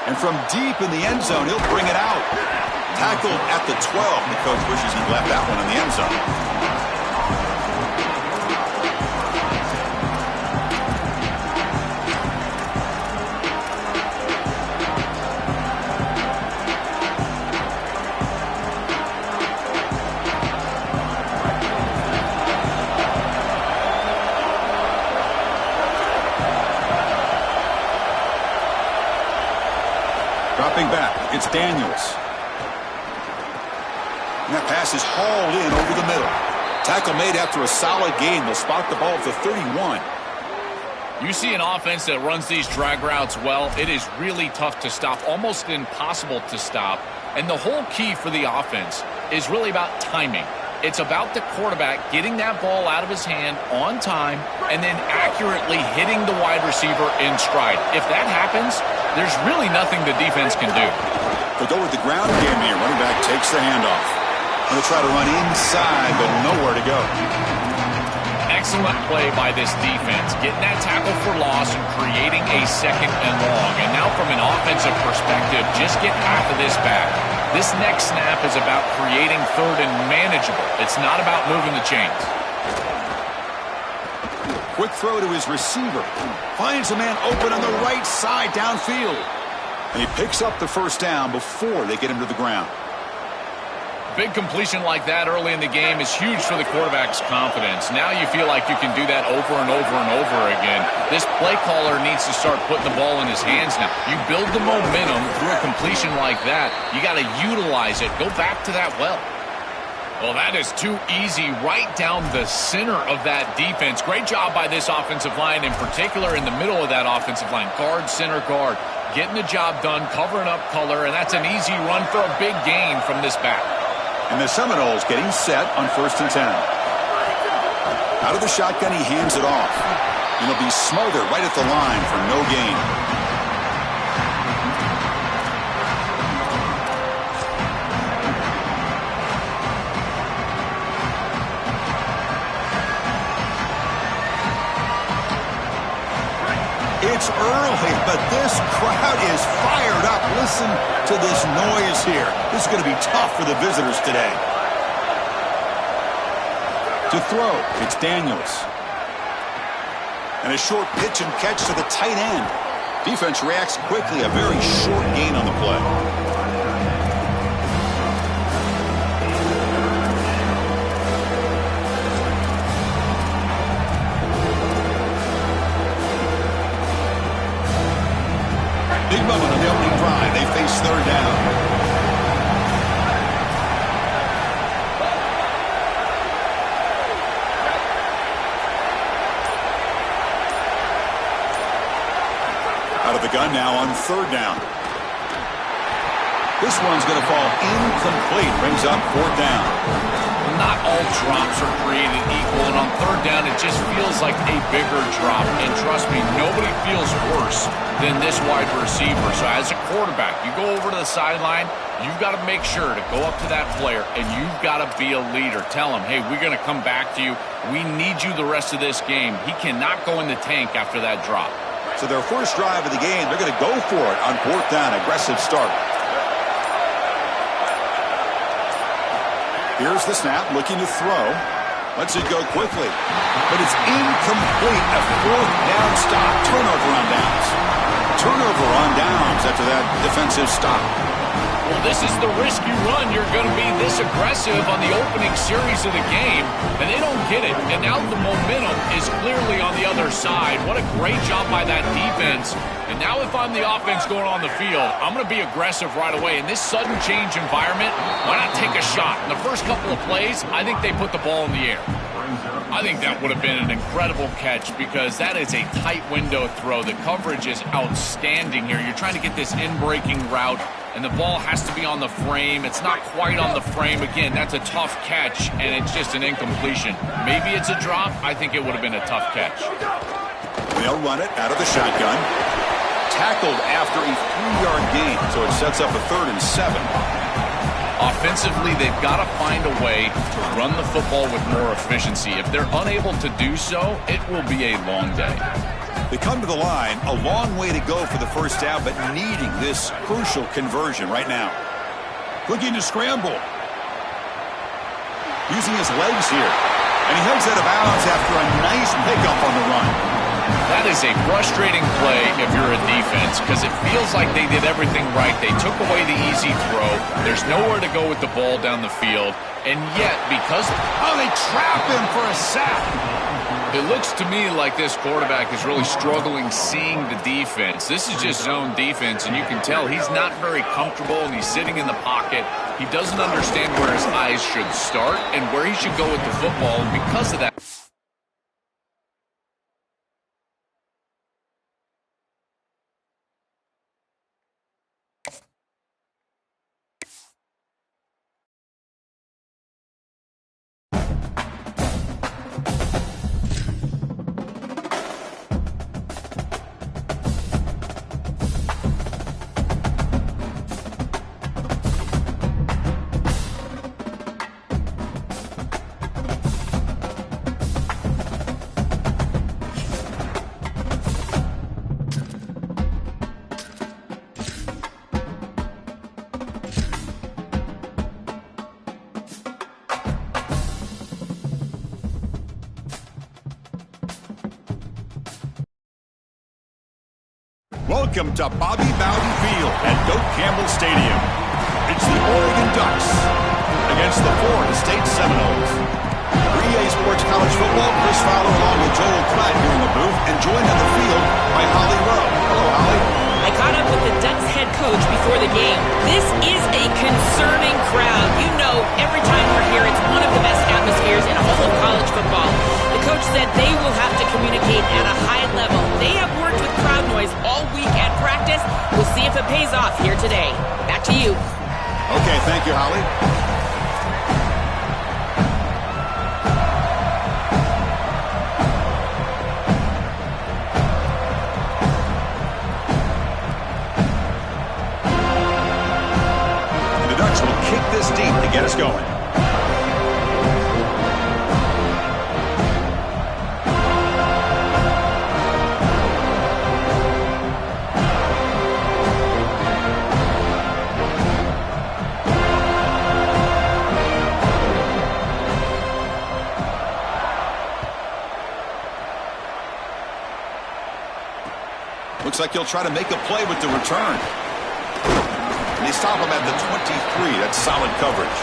And from deep in the end zone, he'll bring it out. Tackled at the 12. The coach wishes he left that one in the end zone. Dropping back, it's Daniels. And that pass is hauled in over the middle. Tackle made after a solid gain. They'll spot the ball at the 31. You see an offense that runs these drag routes well, it is really tough to stop, almost impossible to stop. And the whole key for the offense is really about timing. It's about the quarterback getting that ball out of his hand on time and then accurately hitting the wide receiver in stride. If that happens, there's really nothing the defense can do. They'll go with the ground game here. Running back takes the handoff. They'll try to run inside, but nowhere to go. Excellent play by this defense, getting that tackle for loss and creating a second and long. And now from an offensive perspective, just get half of this back. This next snap is about creating third and manageable. It's not about moving the chains. Quick throw to his receiver. Finds a man open on the right side downfield. And he picks up the first down before they get him to the ground. Big completion like that early in the game is huge for the quarterback's confidence. Now you feel like you can do that over and over and over again. This play caller needs to start putting the ball in his hands now. You build the momentum through a completion like that. You got to utilize it. Go back to that well. Well, that is too easy right down the center of that defense. Great job by this offensive line, in particular in the middle of that offensive line. Guard, center, guard. Getting the job done, covering up color, and that's an easy run for a big gain from this back. And the Seminoles getting set on 1st and 10. Out of the shotgun, he hands it off. And he'll be smothered right at the line for no gain. It's early, but this crowd is fired up. Listen to this noise here. This is going to be tough for the visitors today. To throw, it's Daniels. And a short pitch and catch to the tight end. Defense reacts quickly. A very short gain on the play. Big moment on the opening drive. They face third down. Out of the gun now on third down. This one's going to fall incomplete. Brings up fourth down. Not all drops are created equal, and on third down, it just feels like a bigger drop. And trust me, nobody feels worse than this wide receiver. So as a quarterback, you go over to the sideline, you've got to make sure to go up to that player, and you've got to be a leader. Tell him, hey, we're going to come back to you. We need you the rest of this game. He cannot go in the tank after that drop. So their first drive of the game, they're going to go for it on fourth down. Aggressive start. Here's the snap, looking to throw. Lets it go quickly. But it's incomplete. A fourth down stop. Turnover on downs. Turnover on downs after that defensive stop. Well, this is the risk you run. You're going to be this aggressive on the opening series of the game, and they don't get it. And now the momentum is clearly on the other side. What a great job by that defense. And now if I'm the offense going on the field, I'm going to be aggressive right away. In this sudden change environment, why not take a shot? In the first couple of plays, I think they put the ball in the air. I think that would have been an incredible catch because that is a tight window throw. The coverage is outstanding here. You're trying to get this in-breaking route, and the ball has to be on the frame. It's not quite on the frame. Again, that's a tough catch, and it's just an incompletion. Maybe it's a drop. I think it would have been a tough catch. They'll run it out of the shotgun. Tackled after a 3-yard gain, so it sets up a 3rd and 7. Offensively, they've got to find a way to run the football with more efficiency. If they're unable to do so, it will be a long day. They come to the line, a long way to go for the first down, but needing this crucial conversion right now. Looking to scramble. Using his legs here. And he heads out of bounds after a nice pickup on the run. That is a frustrating play if you're a defense because it feels like they did everything right. They took away the easy throw. There's nowhere to go with the ball down the field. And yet, because... Oh, they trap him for a sack. It looks to me like this quarterback is really struggling seeing the defense. This is just zone defense, and you can tell he's not very comfortable, and he's sitting in the pocket. He doesn't understand where his eyes should start and where he should go with the football, and because of that... Welcome to Bobby Bowden Field at Doak Campbell Stadium. It's the Oregon Ducks against the Florida State Seminoles. For EA Sports College Football, Chris Fowler along with Joel Klatt here in the booth and joined on the field by Holly Rowe. Hello, Holly. I caught up with the Ducks head coach before the game. This is a concerning crowd. You know, every time we're here, it's one of the best atmospheres in all of college football. The coach said they will have to communicate at a high level. They have worked with crowd noise all week at practice. We'll see if it pays off here today. Back to you. Okay, thank you, Holly. The Ducks will kick this deep to get us going. Looks like he'll try to make a play with the return. And they stop him at the 23. That's solid coverage.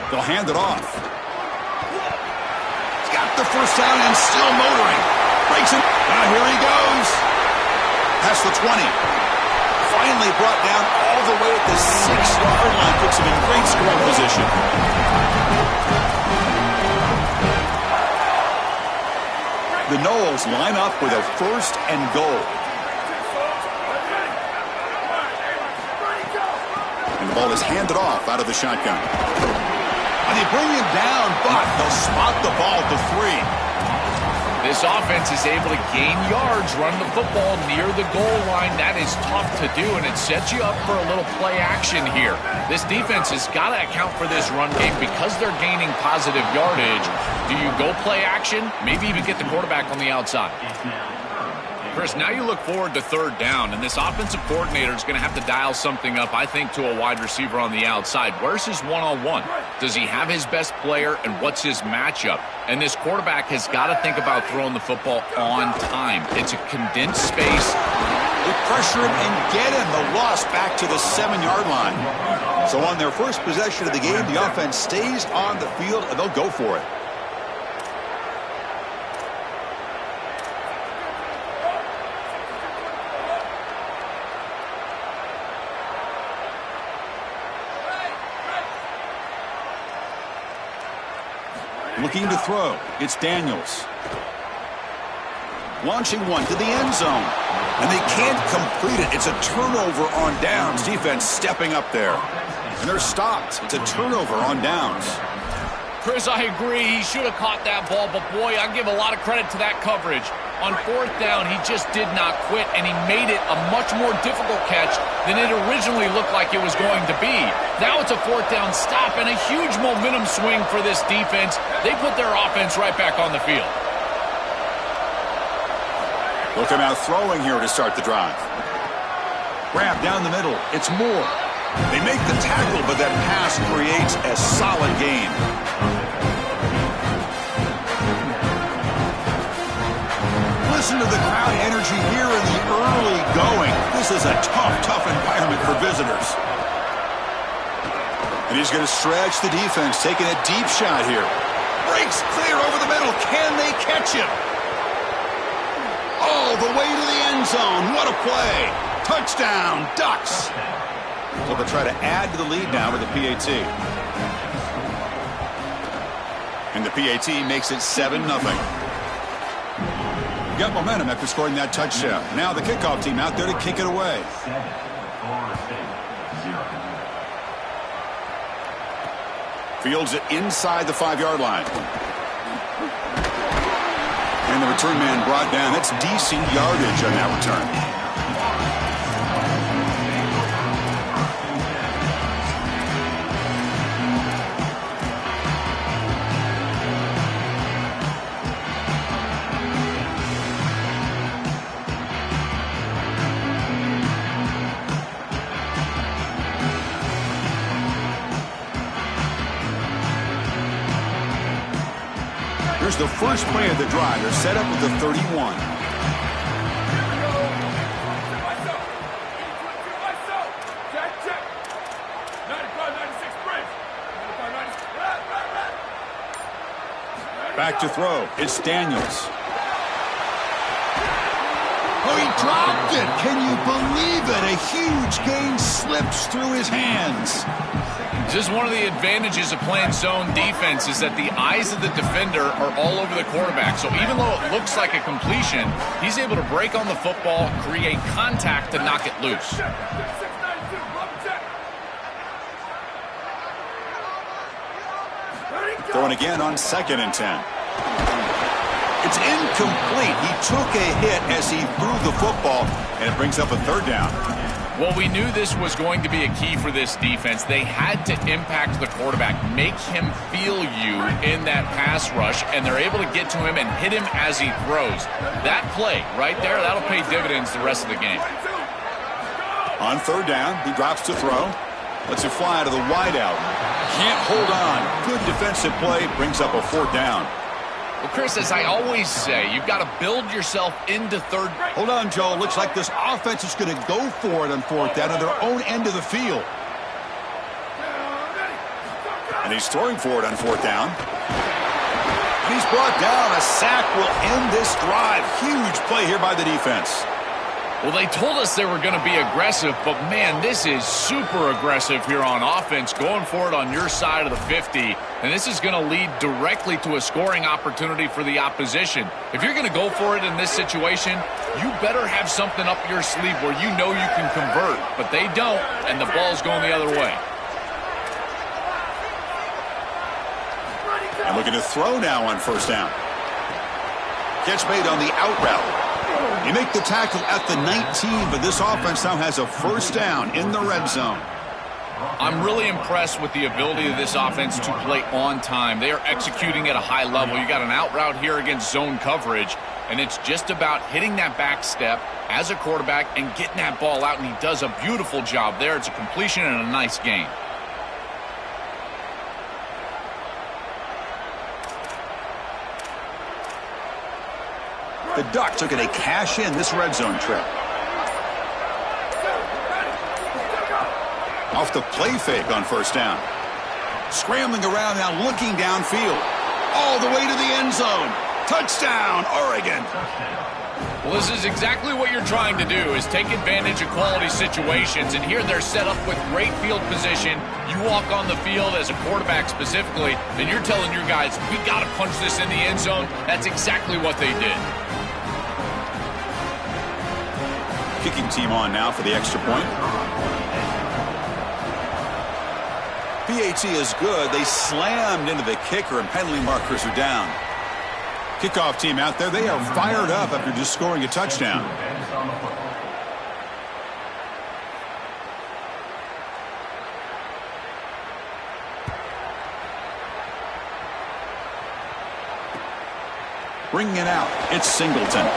They'll hand it off. He's got the first down and still motoring. Breaks it. Here he goes. Past the 20. Finally brought down all the way at the 6-yard line. Puts him in great scoring position. The Noles line up with a 1st and goal. And the ball is handed off out of the shotgun. And they bring him down, but they'll spot the ball at the 3. This offense is able to gain yards running the football near the goal line. That is tough to do, and it sets you up for a little play action here. This defense has got to account for this run game because they're gaining positive yardage. Do you go play action? Maybe even get the quarterback on the outside. Chris, now you look forward to third down, and this offensive coordinator is going to have to dial something up, I think, to a wide receiver on the outside. Where's his one-on-one? Does he have his best player, and what's his matchup? And this quarterback has got to think about throwing the football on time. It's a condensed space. They pressure him and get him. The loss back to the 7-yard line. So on their first possession of the game, the offense stays on the field, and they'll go for it. Looking to throw. It's Daniels. Launching one to the end zone. And they can't complete it. It's a turnover on downs. Defense stepping up there. And they're stopped. It's a turnover on downs. Chris, I agree. He should have caught that ball, but boy, I give a lot of credit to that coverage. On fourth down, he just did not quit, and he made it a much more difficult catch than it originally looked like it was going to be. Now it's a fourth down stop and a huge momentum swing for this defense. They put their offense right back on the field. Looking out throwing here to start the drive. Grab down the middle. It's Moore. They make the tackle, but that pass creates a solid gain. Listen to the crowd energy here in the early going. This is a tough environment for visitors. And he's going to stretch the defense, taking a deep shot here. Breaks clear over the middle. Can they catch him? Oh, the way to the end zone. What a play. Touchdown, Ducks. So they'll try to add to the lead now with the PAT. And the PAT makes it 7-0. Got momentum after scoring that touchdown. Now the kickoff team out there to kick it away. Fields it inside the 5-yard line. And the return man brought down. That's decent yardage on that return. Here's the first play of the drive. They're set up with the 31. Back to throw. It's Daniels. Oh, he dropped it. Can you believe it? A huge gain slips through his hands. Just one of the advantages of playing zone defense is that the eyes of the defender are all over the quarterback. So even though it looks like a completion, he's able to break on the football, create contact to knock it loose. Throwing again on 2nd and 10. It's incomplete. He took a hit as he threw the football, and it brings up a 3rd down. Well, we knew this was going to be a key for this defense. They had to impact the quarterback, make him feel you in that pass rush, and they're able to get to him and hit him as he throws. That play right there, that'll pay dividends the rest of the game. On 3rd down, he drops to throw. Lets it fly to the wideout. Can't hold on. Good defensive play, brings up a 4th down. Well, Chris, as I always say, you've got to build yourself into third. Hold on, Joe. Looks like this offense is going to go for it on 4th down on their own end of the field. And he's throwing for it on 4th down. And he's brought down. A sack will end this drive. Huge play here by the defense. Well, they told us they were going to be aggressive, but, man, this is super aggressive here on offense, going for it on your side of the 50, and this is going to lead directly to a scoring opportunity for the opposition. If you're going to go for it in this situation, you better have something up your sleeve where you know you can convert, but they don't, and the ball's going the other way. And looking to throw now on 1st down. Catch made on the out route. You make the tackle at the 19, but this offense now has a first down in the red zone. I'm really impressed with the ability of this offense to play on time. They are executing at a high level. You got an out route here against zone coverage, and it's just about hitting that back step as a quarterback and getting that ball out, and he does a beautiful job there. It's a completion and a nice game. The Ducks are going to cash in this red zone trip. Off the play fake on first down. Scrambling around now, looking downfield. All the way to the end zone. Touchdown, Oregon. Well, this is exactly what you're trying to do, is take advantage of quality situations. And here they're set up with great field position. You walk on the field as a quarterback specifically, and you're telling your guys, we got to punch this in the end zone. That's exactly what they did. Kicking team on now for the extra point. PAT is good. They slammed into the kicker, and penalty markers are down. Kickoff team out there. They are fired up after just scoring a touchdown. Bringing it out. It's Singleton.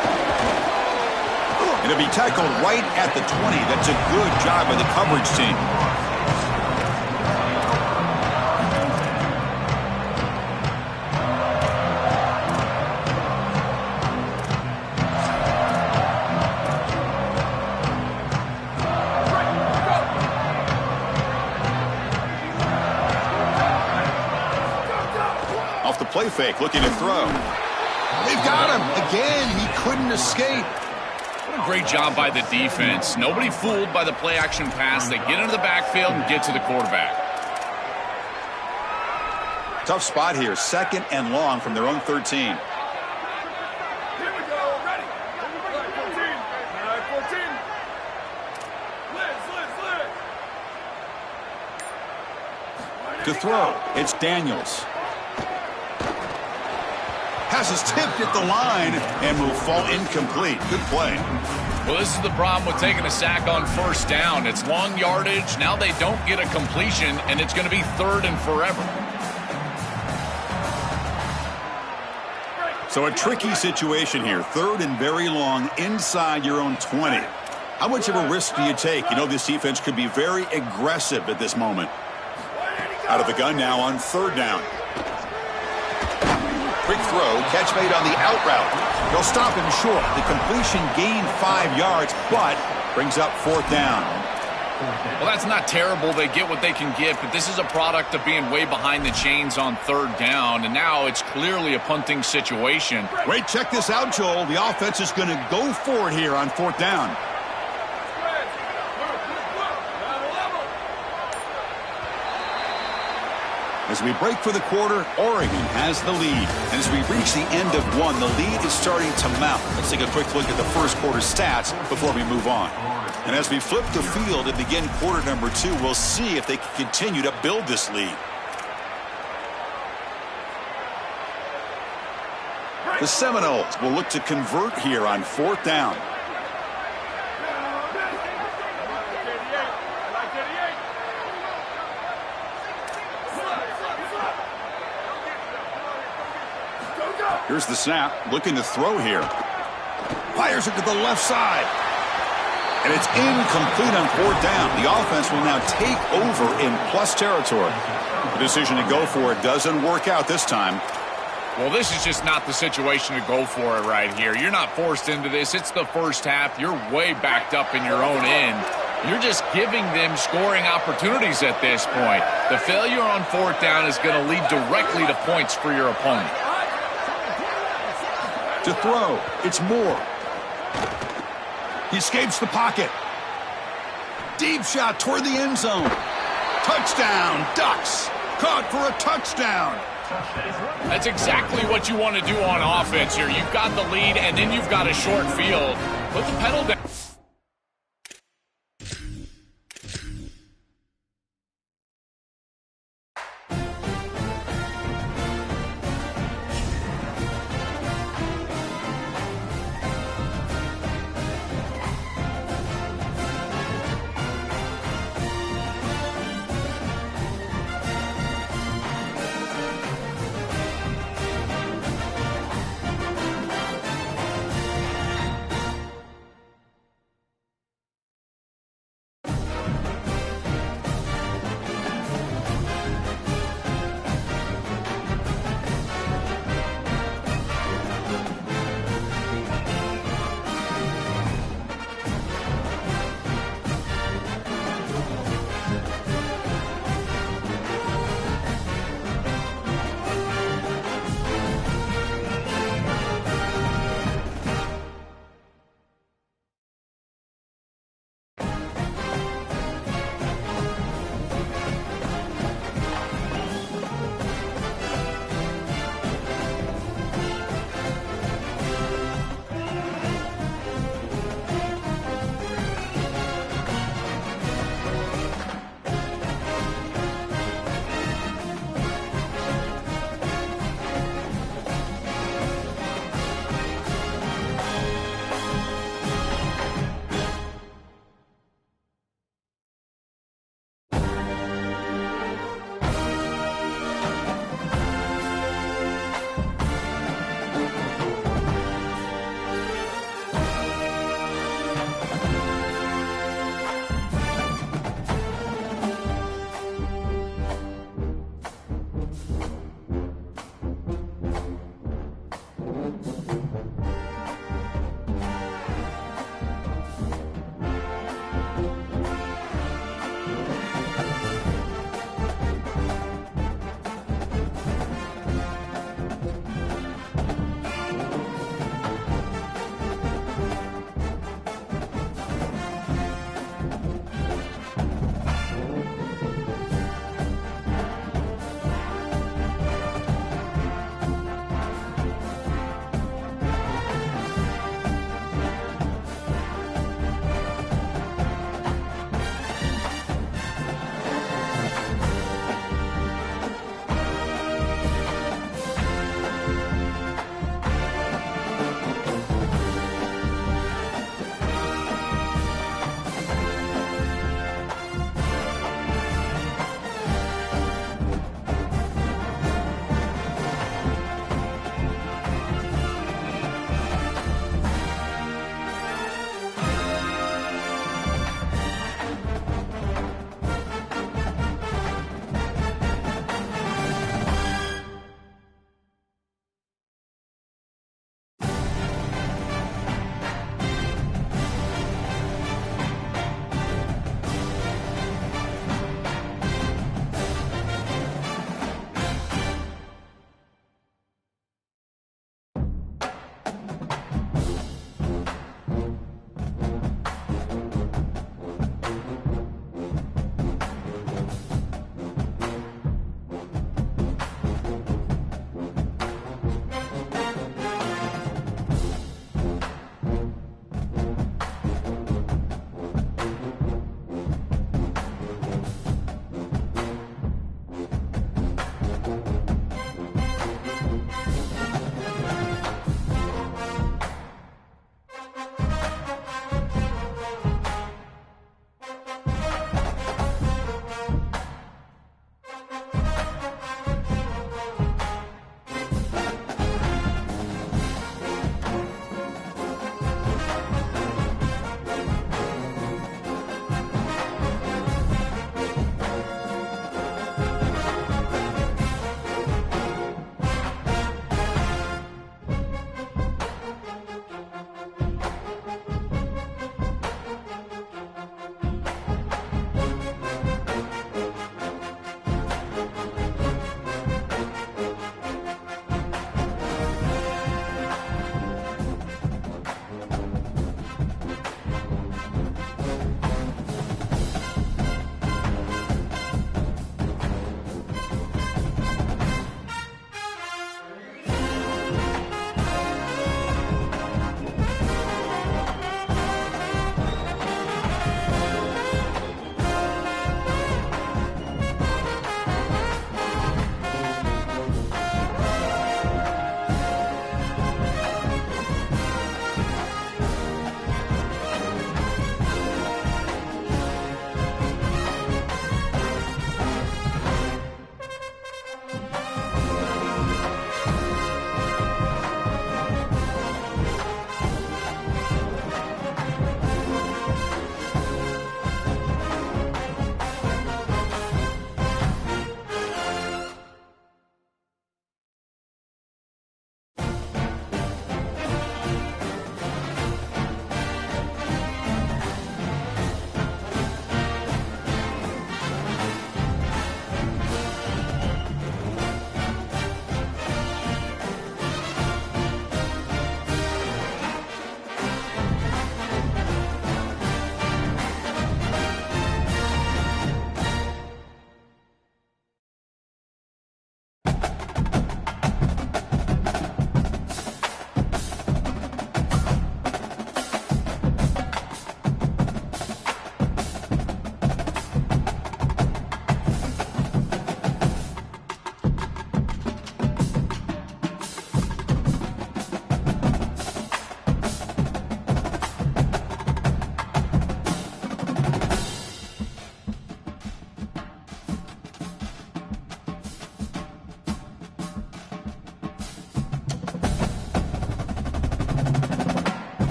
It'll be tackled right at the 20. That's a good job by the coverage team. Off the play fake, looking to throw. They've got him. Again, he couldn't escape. What a great job by the defense. Nobody fooled by the play-action pass. They get into the backfield and get to the quarterback. Tough spot here. Second and long from their own 13. Here we go. Ready. 14. 14. Slid. To throw, it's Daniels. Pass is tipped at the line and will fall incomplete. Good play. Well, this is the problem with taking a sack on first down. It's long yardage. Now they don't get a completion, and it's going to be third and forever. So a tricky situation here. Third and very long inside your own 20. How much of a risk do you take? You know this defense could be very aggressive at this moment. Out of the gun now on third down. Quick throw, catch made on the out route. They'll stop him short. The completion gained 5 yards, but brings up fourth down. Well, that's not terrible. They get what they can get, but this is a product of being way behind the chains on third down, and now it's clearly a punting situation. Wait, check this out, Joel. The offense is going to go for it here on fourth down. As we break for the quarter, Oregon has the lead. And as we reach the end of one, the lead is starting to mount. Let's take a quick look at the first quarter stats before we move on. And as we flip the field and begin quarter number 2, we'll see if they can continue to build this lead. The Seminoles will look to convert here on fourth down. Here's the snap, looking to throw here. Fires it to the left side. And it's incomplete on fourth down. The offense will now take over in plus territory. The decision to go for it doesn't work out this time. Well, this is just not the situation to go for it right here. You're not forced into this. It's the first half. You're way backed up in your own end. You're just giving them scoring opportunities at this point. The failure on fourth down is going to lead directly to points for your opponent. To throw, it's Moore. He escapes the pocket. Deep shot toward the end zone. Touchdown, Ducks. Caught for a touchdown. That's exactly what you want to do on offense here. You've got the lead, and then you've got a short field. Put the pedal down.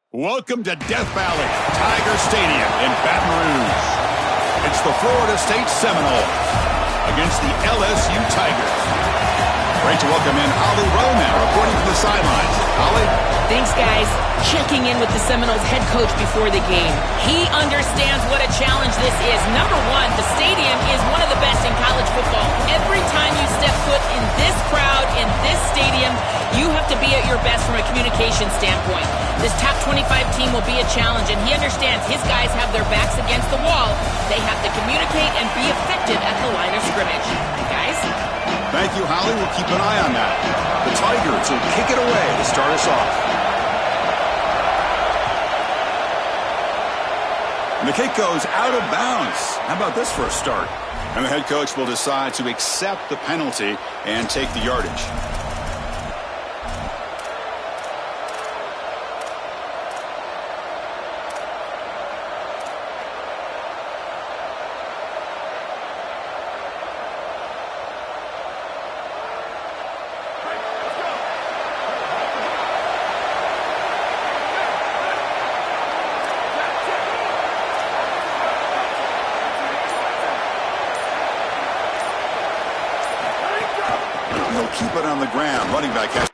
Welcome to Death Valley, Tiger Stadium in Baton Rouge. It's the Florida State Seminoles against the LSU Tigers. Great to welcome in Holly Rowe now, reporting from the sidelines. Holly? Thanks, guys. Checking in with the Seminoles head coach before the game. He understands what a challenge this is. Number one, the stadium is one of the best in college football. Every time you step foot in this crowd, in this stadium, you have to be at your best from a communication standpoint. This top 25 team will be a challenge, and he understands his guys have their backs against the wall. They have to communicate and be effective at the line of scrimmage. Guys? Thank you, Holly. We'll keep an eye on that. The Tigers will kick it away to start us off. And the kick goes out of bounds. How about this for a start? And the head coach will decide to accept the penalty and take the yardage. Keep it on the ground. Running back has